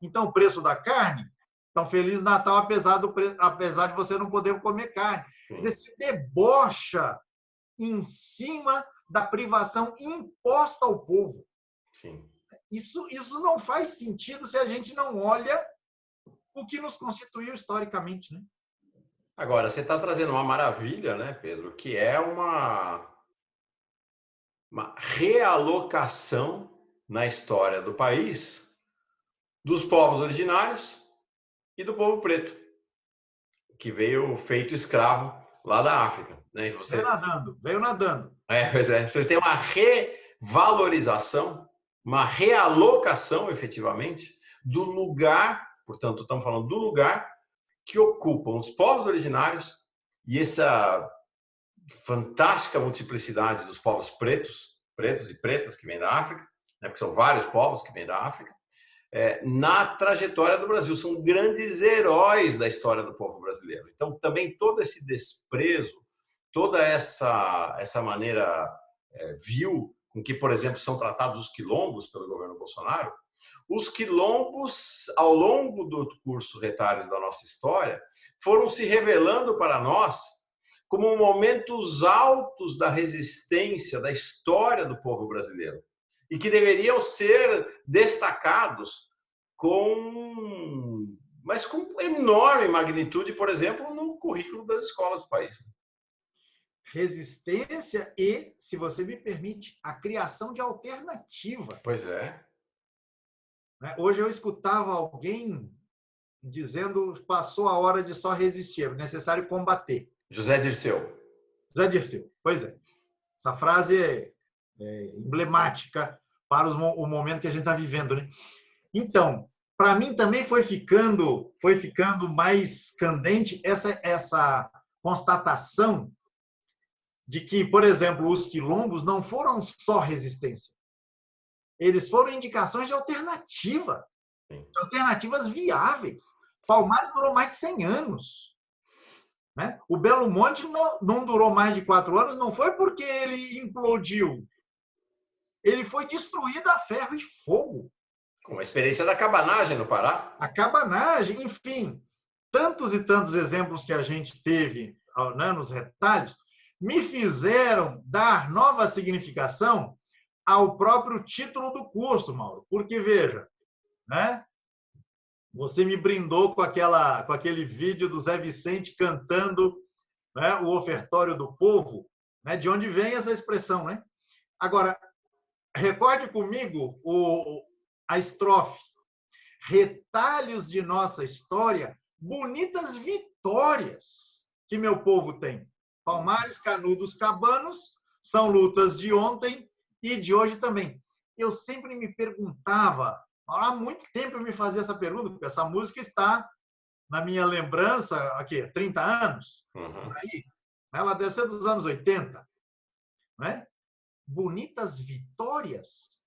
S2: Então, o preço da carne, então, Feliz Natal, apesar de você não poder comer carne. Quer dizer, se debocha em cima da privação imposta ao povo.
S1: Sim.
S2: Isso não faz sentido se a gente não olha o que nos constituiu historicamente, né?
S1: Agora, você está trazendo uma maravilha, né, Pedro, que é uma realocação na história do país dos povos originários e do povo preto, que veio feito escravo lá da África. Né? E você...
S2: Veio nadando.
S1: Pois é. Você tem uma revalorização, uma realocação, efetivamente, do lugar, portanto, estamos falando do lugar que ocupam os povos originários e essa fantástica multiplicidade dos povos pretos e pretas que vêm da África, né, porque são vários povos que vêm da África, na trajetória do Brasil. São grandes heróis da história do povo brasileiro. Então, também todo esse desprezo, toda essa maneira vil com que, por exemplo, são tratados os quilombos pelo governo Bolsonaro, os quilombos, ao longo do curso Retalhos da nossa história, foram se revelando para nós como momentos altos da resistência, da história do povo brasileiro, e que deveriam ser destacados com enorme magnitude, por exemplo, no currículo das escolas do país.
S2: Resistência e, se você me permite, a criação de alternativa.
S1: Pois é.
S2: Hoje eu escutava alguém dizendo que passou a hora de só resistir, é necessário combater.
S1: José Dirceu.
S2: José Dirceu, pois é. Essa frase é emblemática para o momento que a gente está vivendo, né? Então, para mim também foi ficando mais candente essa constatação de que, por exemplo, os quilombos não foram só resistência. Eles foram indicações de alternativa, de alternativas viáveis. Palmares durou mais de 100 anos. Né? O Belo Monte não durou mais de 4 anos, não foi porque ele implodiu. Ele foi destruído a ferro e fogo.
S1: Com a experiência da cabanagem no Pará.
S2: A cabanagem, enfim, tantos e tantos exemplos que a gente teve, né, nos retalhos, me fizeram dar nova significação ao próprio título do curso, Mauro. Porque, veja, né, você me brindou com aquele vídeo do Zé Vicente cantando, né, o ofertório do povo, né, de onde vem essa expressão. Né? Agora, recorde comigo a estrofe. Retalhos de nossa história, bonitas vitórias que meu povo tem. Palmares, Canudos, Cabanos, são lutas de ontem e de hoje também. Eu sempre me perguntava, há muito tempo eu me fazia essa pergunta, porque essa música está na minha lembrança, aqui, 30 anos, por aí. Ela deve ser dos anos 80. Né? Bonitas vitórias?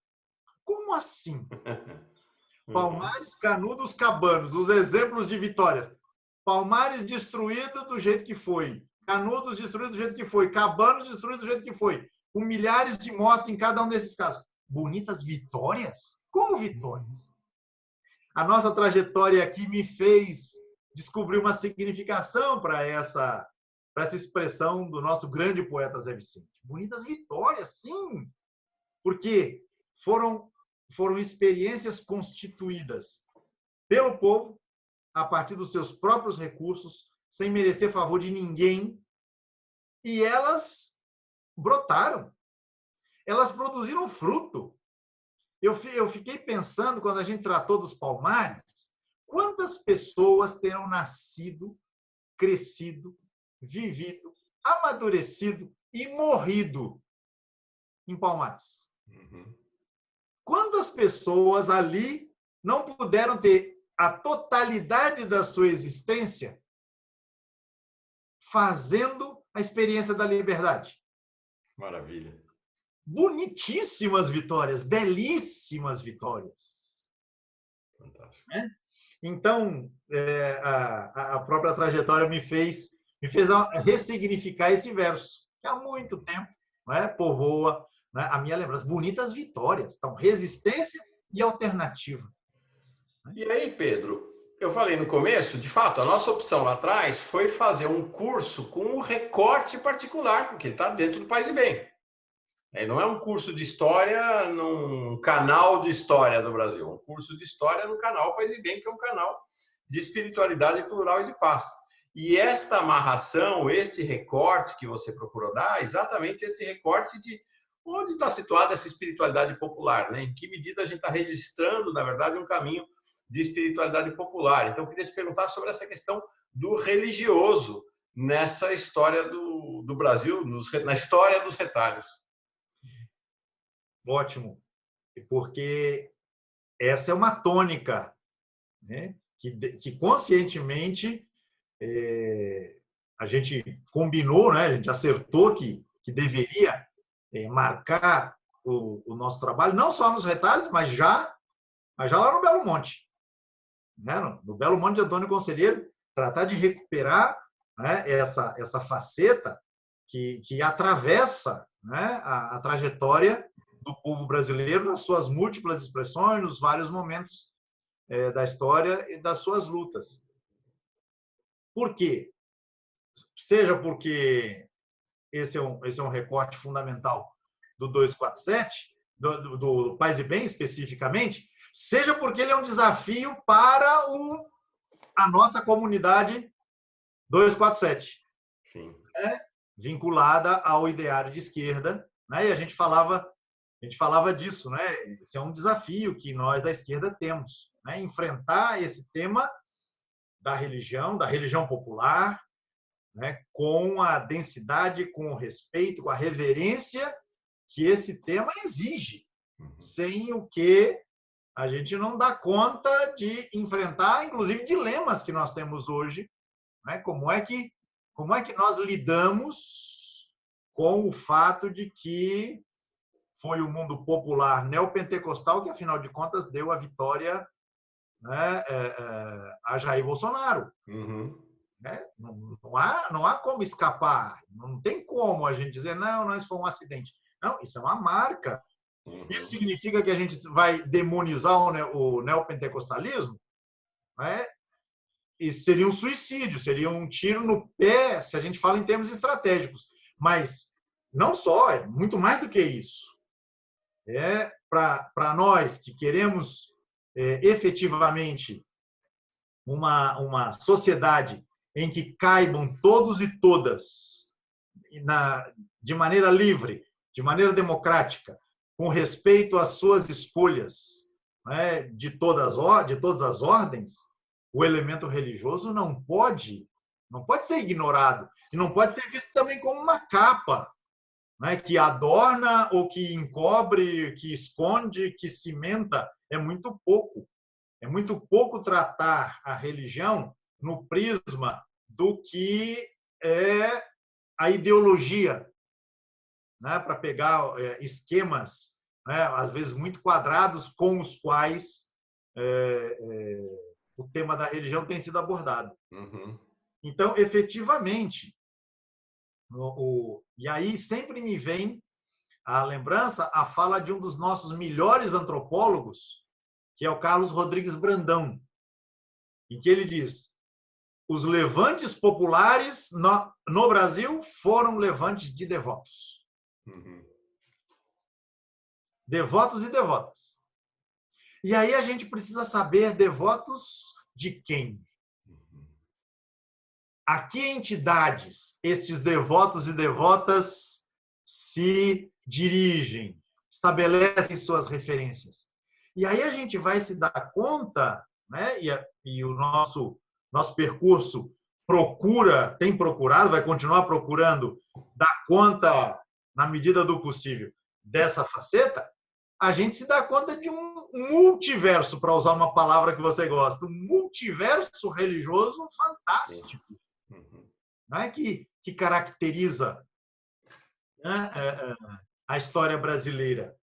S2: Como assim? Palmares, Canudos, Cabanos, os exemplos de vitória. Palmares destruído do jeito que foi. Canudos destruído do jeito que foi. Cabanos destruído do jeito que foi. Com milhares de mortes em cada um desses casos. Bonitas vitórias? Como vitórias? A nossa trajetória aqui me fez descobrir uma significação para essa expressão do nosso grande poeta Zé Vicente. Bonitas vitórias, sim! Porque foram experiências constituídas pelo povo, a partir dos seus próprios recursos, sem merecer favor de ninguém, e elas brotaram. Elas produziram fruto. Eu fiquei pensando, quando a gente tratou dos Palmares, quantas pessoas terão nascido, crescido, vivido amadurecido e morrido em Palmares. Quantas pessoas ali não puderam ter a totalidade da sua existência fazendo a experiência da liberdade?
S1: Maravilha.
S2: Bonitíssimas vitórias, belíssimas vitórias.
S1: Fantástico.
S2: Então, a própria trajetória me fez ressignificar esse verso, que há muito tempo, né, povoa, né, a minha lembrança. Bonitas vitórias. Então, resistência e alternativa.
S1: E aí, Pedro, eu falei no começo, de fato, a nossa opção lá atrás foi fazer um curso com um recorte particular, porque ele está dentro do Paz e Bem. Não é um curso de história num canal de história do Brasil, é um curso de história no canal Paz e Bem, que é um canal de espiritualidade plural e de paz. E esta amarração, este recorte que você procurou dar, é exatamente esse recorte de onde está situada essa espiritualidade popular, né? Em que medida a gente está registrando, na verdade, um caminho de espiritualidade popular. Então, eu queria te perguntar sobre essa questão do religioso nessa história do Brasil, na história dos retalhos.
S2: Ótimo, porque essa é uma tônica, né, que conscientemente a gente combinou, né, a gente acertou que deveria marcar o nosso trabalho, não só nos retalhos, mas já lá no Belo Monte. Né, no Belo Monte de Antônio Conselheiro, tratar de recuperar, né, essa faceta que atravessa, né, a trajetória do povo brasileiro nas suas múltiplas expressões, nos vários momentos da história e das suas lutas. Por quê? Seja porque esse é um recorte fundamental do 247, do Paz e Bem especificamente, seja porque ele é um desafio para a nossa comunidade 247,
S1: Sim.
S2: Vinculada ao ideário de esquerda, né? E a gente falava disso, né? Esse é um desafio que nós da esquerda temos, né? Enfrentar esse tema da religião popular, né? Com a densidade, com o respeito, com a reverência que esse tema exige, sem o que a gente não dá conta de enfrentar, inclusive, dilemas que nós temos hoje, né? Como é que nós lidamos com o fato de que foi o mundo popular neopentecostal que, afinal de contas, deu a vitória, né, a Jair Bolsonaro. Né? Não há como escapar, não tem como a gente dizer, não, isso foi um acidente. Não, isso é uma marca. Isso significa que a gente vai demonizar o neopentecostalismo? Né? Isso seria um suicídio, seria um tiro no pé, se a gente fala em termos estratégicos. Mas não só, é muito mais do que isso. Para nós que queremos efetivamente uma sociedade em que caibam todos e todas de maneira livre, de maneira democrática, com respeito às suas escolhas, né, de todas as ordens, o elemento religioso não pode ser ignorado e não pode ser visto também como uma capa, né, que adorna ou que encobre, que esconde, que cimenta. É muito pouco tratar a religião no prisma do que é a ideologia, né, para pegar esquemas, né, às vezes muito quadrados, com os quais o tema da religião tem sido abordado. Então, efetivamente, e aí sempre me vem à lembrança a fala de um dos nossos melhores antropólogos, que é o Carlos Rodrigues Brandão, em que ele diz: os levantes populares no Brasil foram levantes de devotos. Devotos e devotas. E aí a gente precisa saber devotos de quem? A que entidades estes devotos e devotas se dirigem, estabelecem suas referências. E aí a gente vai se dar conta, né? E o nosso percurso tem procurado, vai continuar procurando dar conta, na medida do possível, dessa faceta, a gente se dá conta de um multiverso, para usar uma palavra que você gosta, um multiverso religioso fantástico, né? que caracteriza, né, a história brasileira.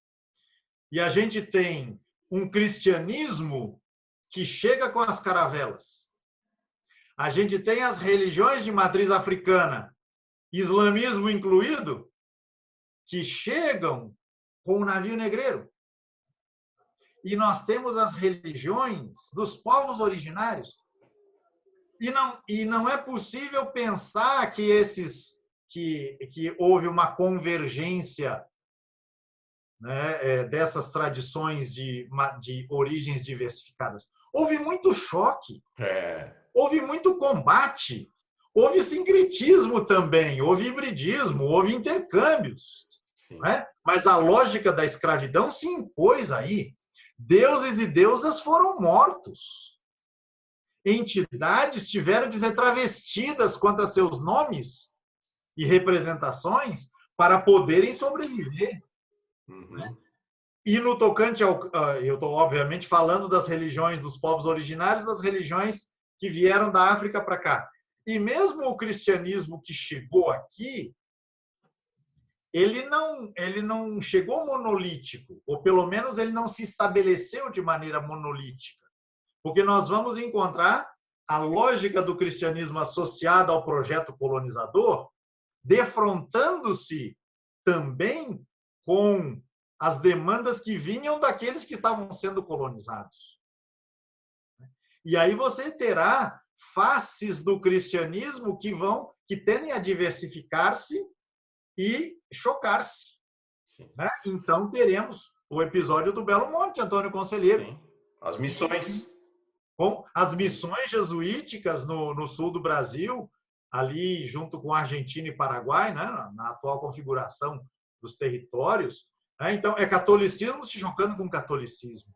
S2: E a gente tem um cristianismo que chega com as caravelas. A gente tem as religiões de matriz africana, islamismo incluído, que chegam com o navio negreiro. E nós temos as religiões dos povos originários. E não é possível pensar que houve uma convergência, né, dessas tradições de origens diversificadas. Houve muito choque, houve muito combate, houve sincretismo também, houve hibridismo, houve intercâmbios. Né? Mas a lógica da escravidão se impôs aí. Deuses e deusas foram mortos. Entidades tiveram de ser travestidas quanto a seus nomes e representações para poderem sobreviver. Né? E no tocante ao... Eu estou, obviamente, falando das religiões dos povos originários, das religiões que vieram da África para cá. E mesmo o cristianismo que chegou aqui, ele não chegou monolítico, ou pelo menos ele não se estabeleceu de maneira monolítica. Porque nós vamos encontrar a lógica do cristianismo associada ao projeto colonizador, defrontando-se também com as demandas que vinham daqueles que estavam sendo colonizados. E aí você terá faces do cristianismo que tendem a diversificar-se e chocar-se. Né? Então teremos o episódio do Belo Monte, Antônio Conselheiro.
S1: Sim. As missões.
S2: Com as missões jesuíticas no sul do Brasil, ali junto com Argentina e Paraguai, né? Na atual configuração dos territórios. Né? Então, é catolicismo se chocando com catolicismo.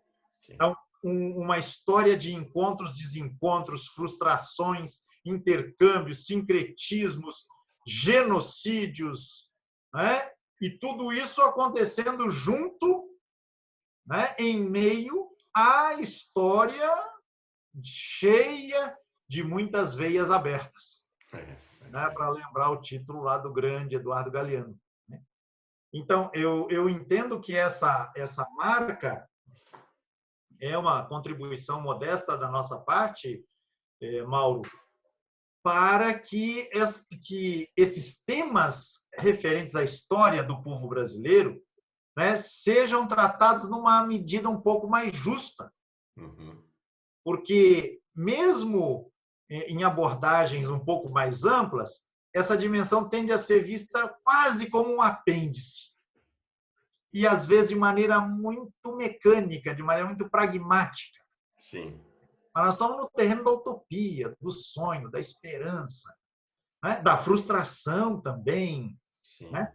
S2: Então, uma história de encontros, desencontros, frustrações, intercâmbios, sincretismos, genocídios, né? E tudo isso acontecendo junto, né? Em meio à história cheia de muitas veias abertas. Né? Para lembrar o título lá do grande Eduardo Galeano. Né? Então, eu entendo que essa marca é uma contribuição modesta da nossa parte, Mauro, para que esses temas referentes à história do povo brasileiro, né, sejam tratados numa medida um pouco mais justa. Porque, mesmo em abordagens um pouco mais amplas, essa dimensão tende a ser vista quase como um apêndice. E, às vezes, de maneira muito mecânica, de maneira muito pragmática.
S1: Sim.
S2: Mas nós estamos no terreno da utopia, do sonho, da esperança, né? Da frustração também. Né?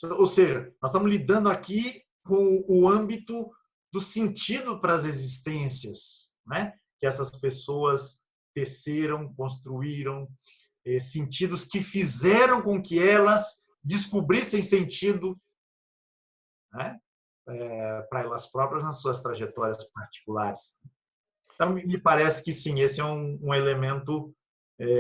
S2: Ou seja, nós estamos lidando aqui com o âmbito do sentido para as existências, né? Que essas pessoas teceram, construíram, sentidos que fizeram com que elas descobrissem sentido, né? Para elas próprias nas suas trajetórias particulares. Então, me parece que sim, esse é um elemento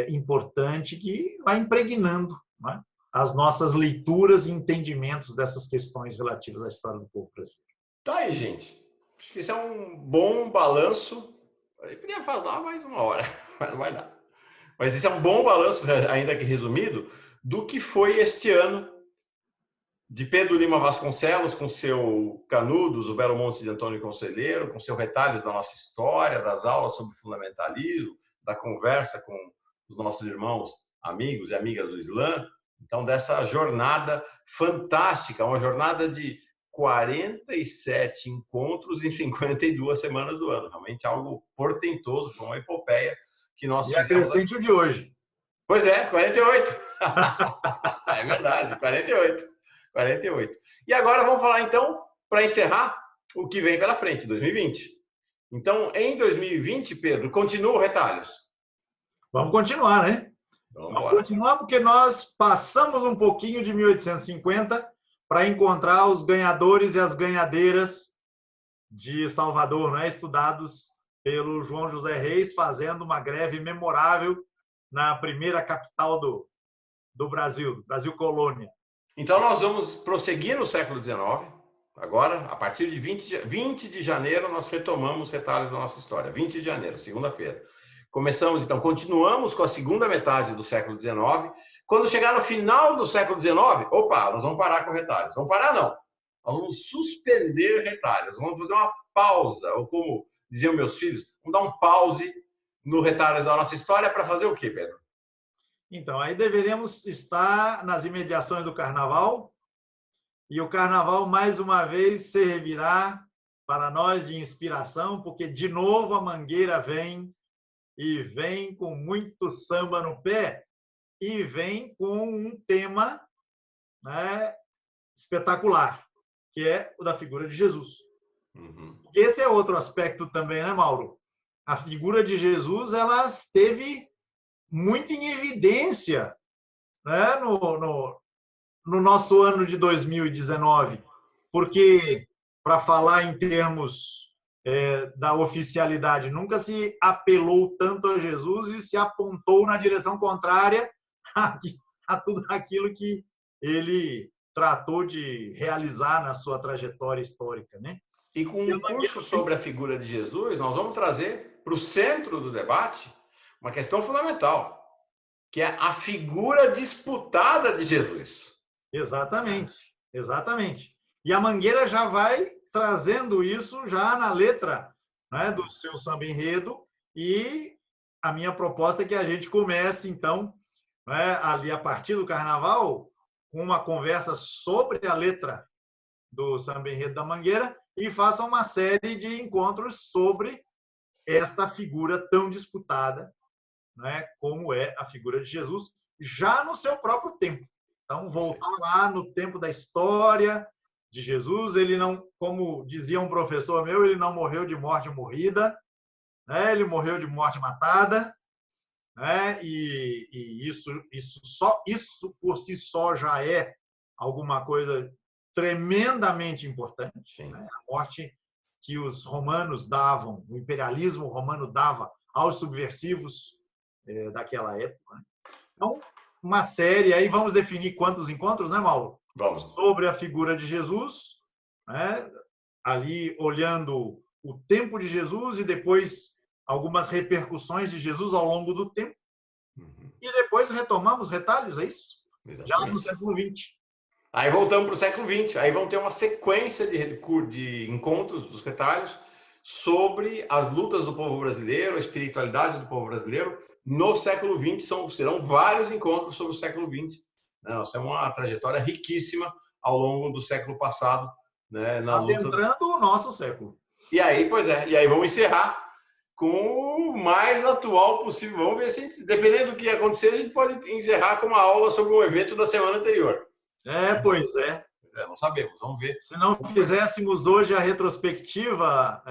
S2: importante que vai impregnando, né, as nossas leituras e entendimentos dessas questões relativas à história do povo brasileiro.
S1: Tá aí, gente. Acho que esse é um bom balanço. Eu podia falar mais uma hora, mas não vai dar. Mas esse é um bom balanço, ainda que resumido, do que foi este ano de Pedro Lima Vasconcelos, com seu Canudos, o Belo Monte de Antônio Conselheiro, com seu Retalhos da Nossa História, das aulas sobre fundamentalismo, da conversa com os nossos irmãos, amigos e amigas do Islã. Então, dessa jornada fantástica, uma jornada de 47 encontros em 52 semanas do ano. Realmente algo portentoso, foi uma epopeia que nós
S2: fizemos. E acrescente o de hoje.
S1: Pois é, 48. É verdade, 48. 48. E agora vamos falar, então, para encerrar, o que vem pela frente, 2020. Então, em 2020, Pedro, continua o Retalhos?
S2: Vamos continuar, né? Vamos continuar porque nós passamos um pouquinho de 1850 para encontrar os ganhadores e as ganhadeiras de Salvador, né? Estudados pelo João José Reis, fazendo uma greve memorável na primeira capital do Brasil, Brasil Colônia.
S1: Então, nós vamos prosseguir no século XIX. Agora, a partir de 20 de janeiro, nós retomamos os retalhos da nossa história. 20 de janeiro, segunda-feira. Começamos, então, continuamos com a segunda metade do século XIX. Quando chegar no final do século XIX, opa, nós vamos parar com retalhos. Vamos parar, não. Nós vamos suspender retalhos. Vamos fazer uma pausa, ou como diziam meus filhos, vamos dar um pause no retalhos da nossa história para fazer o quê, Pedro?
S2: Então, aí deveremos estar nas imediações do Carnaval, e o Carnaval, mais uma vez, servirá para nós de inspiração, porque, de novo, a Mangueira vem, e vem com muito samba no pé, e vem com um tema, né, espetacular, que é o da figura de Jesus.
S1: Uhum.
S2: Esse é outro aspecto também, né, Mauro? A figura de Jesus, ela esteve muito em evidência, né, no nosso ano de 2019, porque, para falar em termos da oficialidade, nunca se apelou tanto a Jesus e se apontou na direção contrária a tudo aquilo que ele tratou de realizar na sua trajetória histórica, né?
S1: E com um curso sobre a figura de Jesus, nós vamos trazer para o centro do debate uma questão fundamental, que é a figura disputada de Jesus.
S2: Exatamente, exatamente. E a Mangueira já vai trazendo isso já na letra, né, do seu samba enredo, e a minha proposta é que a gente comece, então, né, ali a partir do Carnaval, com uma conversa sobre a letra do samba enredo da Mangueira e faça uma série de encontros sobre esta figura tão disputada, né, como é a figura de Jesus, já no seu próprio tempo. Então, voltar lá no tempo da história de Jesus, ele não, como dizia um professor meu, ele não morreu de morte morrida, né, ele morreu de morte matada, né, e isso por si só já é alguma coisa tremendamente importante, né? A morte que os romanos davam, o imperialismo romano dava aos subversivos daquela época, né? Então, uma série, aí vamos definir quantos encontros, né, Mauro?
S1: Vamos.
S2: Sobre a figura de Jesus, né? Ali olhando o tempo de Jesus e depois algumas repercussões de Jesus ao longo do tempo. Uhum. E depois retomamos retalhos, é isso? Exatamente. Já no século XX.
S1: Aí voltamos para o século XX. Aí vão ter uma sequência de encontros dos retalhos sobre as lutas do povo brasileiro, a espiritualidade do povo brasileiro no século XX. Serão vários encontros sobre o século XX. Nós temos uma trajetória riquíssima ao longo do século passado, né,
S2: adentrando o nosso século.
S1: E aí, pois é, e aí vamos encerrar com o mais atual possível. Vamos ver se, dependendo do que acontecer, a gente pode encerrar com uma aula sobre um evento da semana anterior.
S2: Pois é.
S1: Não sabemos, vamos ver.
S2: Se não fizéssemos hoje a retrospectiva,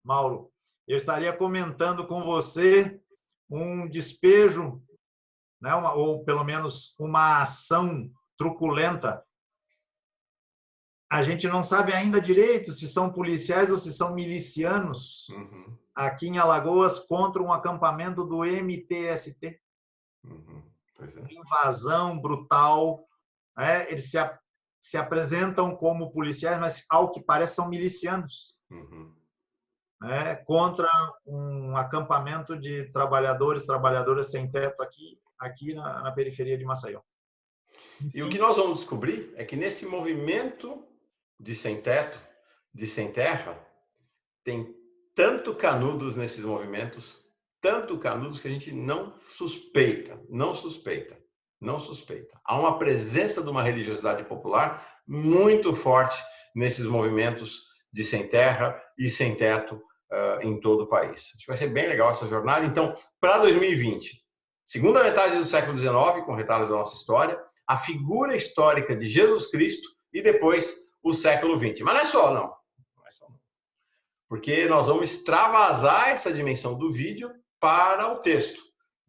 S2: Mauro, eu estaria comentando com você um despejo, né, ou pelo menos uma ação truculenta. A gente não sabe ainda direito se são policiais ou se são milicianos, aqui em Alagoas, contra um acampamento do MTST.
S1: Pois é.
S2: Invasão brutal. Eles se apresentam como policiais, mas, ao que parece, são milicianos. Contra um acampamento de trabalhadoras sem teto aqui na periferia de Maceió.
S1: Enfim. E o que nós vamos descobrir é que nesse movimento de sem teto, de sem terra, tem tanto canudos nesses movimentos, tanto canudos que a gente não suspeita. Há uma presença de uma religiosidade popular muito forte nesses movimentos de sem terra e sem teto em todo o país. Acho que vai ser bem legal essa jornada. Então, para 2020, segunda metade do século XIX, com retalhos da nossa história, a figura histórica de Jesus Cristo e depois o século XX. Mas não é só, não. Porque nós vamos extravasar essa dimensão do vídeo para o texto.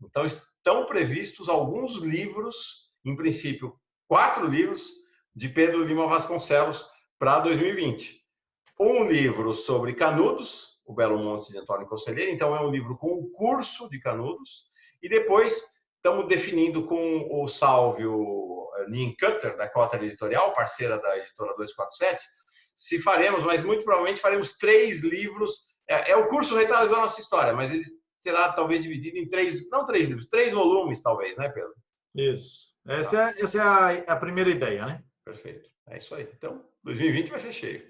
S1: Então, estão previstos alguns livros, em princípio, 4 livros, de Pedro Lima Vasconcelos para 2020. Um livro sobre Canudos, o Belo Monte de Antônio Conselheiro, então é um livro com o curso de Canudos, e depois estamos definindo com o Sálvio Nienkutter, da Cotter Editorial, parceira da editora 247, se faremos, mas muito provavelmente faremos 3 livros. É o curso Retalhos da Nossa História, mas ele será talvez dividido em 3, não 3 livros, 3 volumes talvez, né, Pedro?
S2: Isso. Essa é a primeira ideia, né?
S1: Perfeito. É isso aí. Então, 2020 vai ser cheio.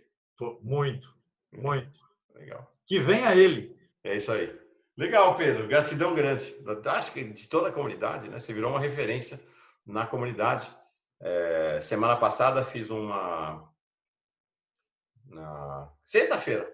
S2: Muito, muito.
S1: Legal.
S2: Que venha ele.
S1: É isso aí. Legal, Pedro. Gratidão grande. Acho que de toda a comunidade, né? Você virou uma referência na comunidade. Semana passada fiz na sexta-feira.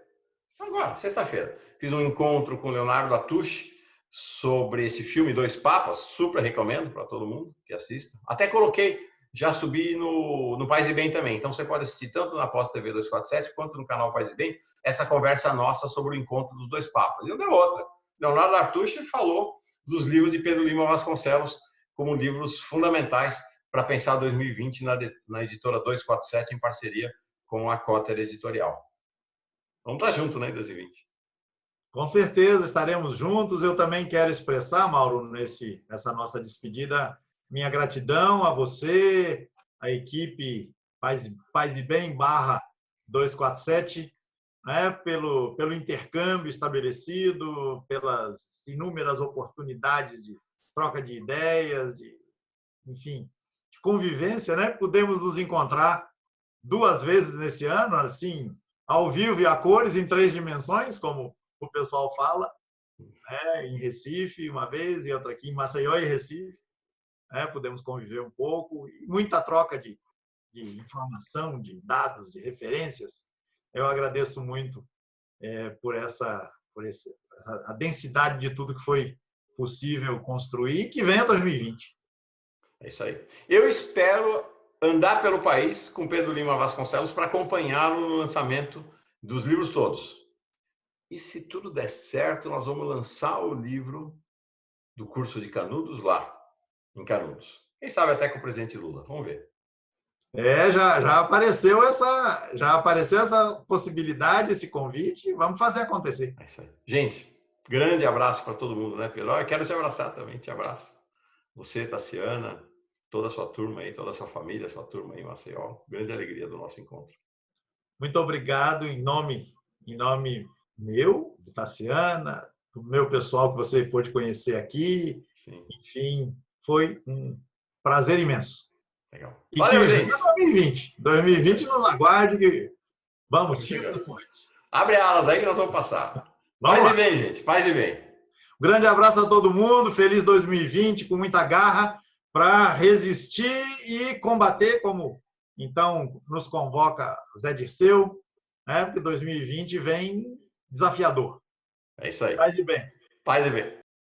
S1: Agora, sexta-feira. Fiz um encontro com o Leonardo Atush sobre esse filme Dois Papas. Super recomendo para todo mundo que assista. Até coloquei, já subi no Paz e Bem também. Então você pode assistir tanto na Pós TV 247 quanto no canal Paz e Bem essa conversa nossa sobre o encontro dos dois papas. E eu dei outra. Leonardo Atush falou dos livros de Pedro Lima Vasconcelos como livros fundamentais para pensar 2020 na editora 247 em parceria com a Cotter Editorial. Vamos estar juntos, né, em 2020.
S2: Com certeza estaremos juntos. Eu também quero expressar, Mauro, nessa nossa despedida, minha gratidão a você, a equipe Paz e Bem /247, né, pelo intercâmbio estabelecido, pelas inúmeras oportunidades de troca de ideias, enfim, de convivência, né? Pudemos nos encontrar 2 vezes nesse ano, assim, ao vivo e a cores, em 3 dimensões, como o pessoal fala, né? Em Recife uma vez e outra aqui em Maceió e Recife, né? Pudemos conviver um pouco e muita troca de informação, de dados, de referências. Eu agradeço muito por a densidade de tudo que foi possível construir e que venha 2020.
S1: É isso aí. Eu espero andar pelo país com Pedro Lima Vasconcelos para acompanhá-lo no lançamento dos livros todos. E se tudo der certo, nós vamos lançar o livro do curso de Canudos lá, em Canudos. Quem sabe até com o presidente Lula. Vamos ver.
S2: Já apareceu essa possibilidade, esse convite. Vamos fazer acontecer.
S1: É isso aí. Gente, grande abraço para todo mundo, né, Pedro? Eu quero te abraçar também, te abraço. Você, Tassiana, toda a sua turma aí, toda a sua família, sua turma aí em Maceió. Grande alegria do nosso encontro.
S2: Muito obrigado em nome meu, de Tassiana, do meu pessoal que você pôde conhecer aqui. Sim. Enfim, foi um prazer imenso.
S1: Legal.
S2: E valeu, gente. 2020 nos aguarde que vamos firmes e fortes.
S1: Abre alas aí que nós vamos passar. Paz e bem, gente. Paz e bem.
S2: Um grande abraço a todo mundo. Feliz 2020, com muita garra para resistir e combater, como então nos convoca o Zé Dirceu, né? Porque 2020 vem desafiador.
S1: É isso aí.
S2: Paz e bem.
S1: Paz e bem.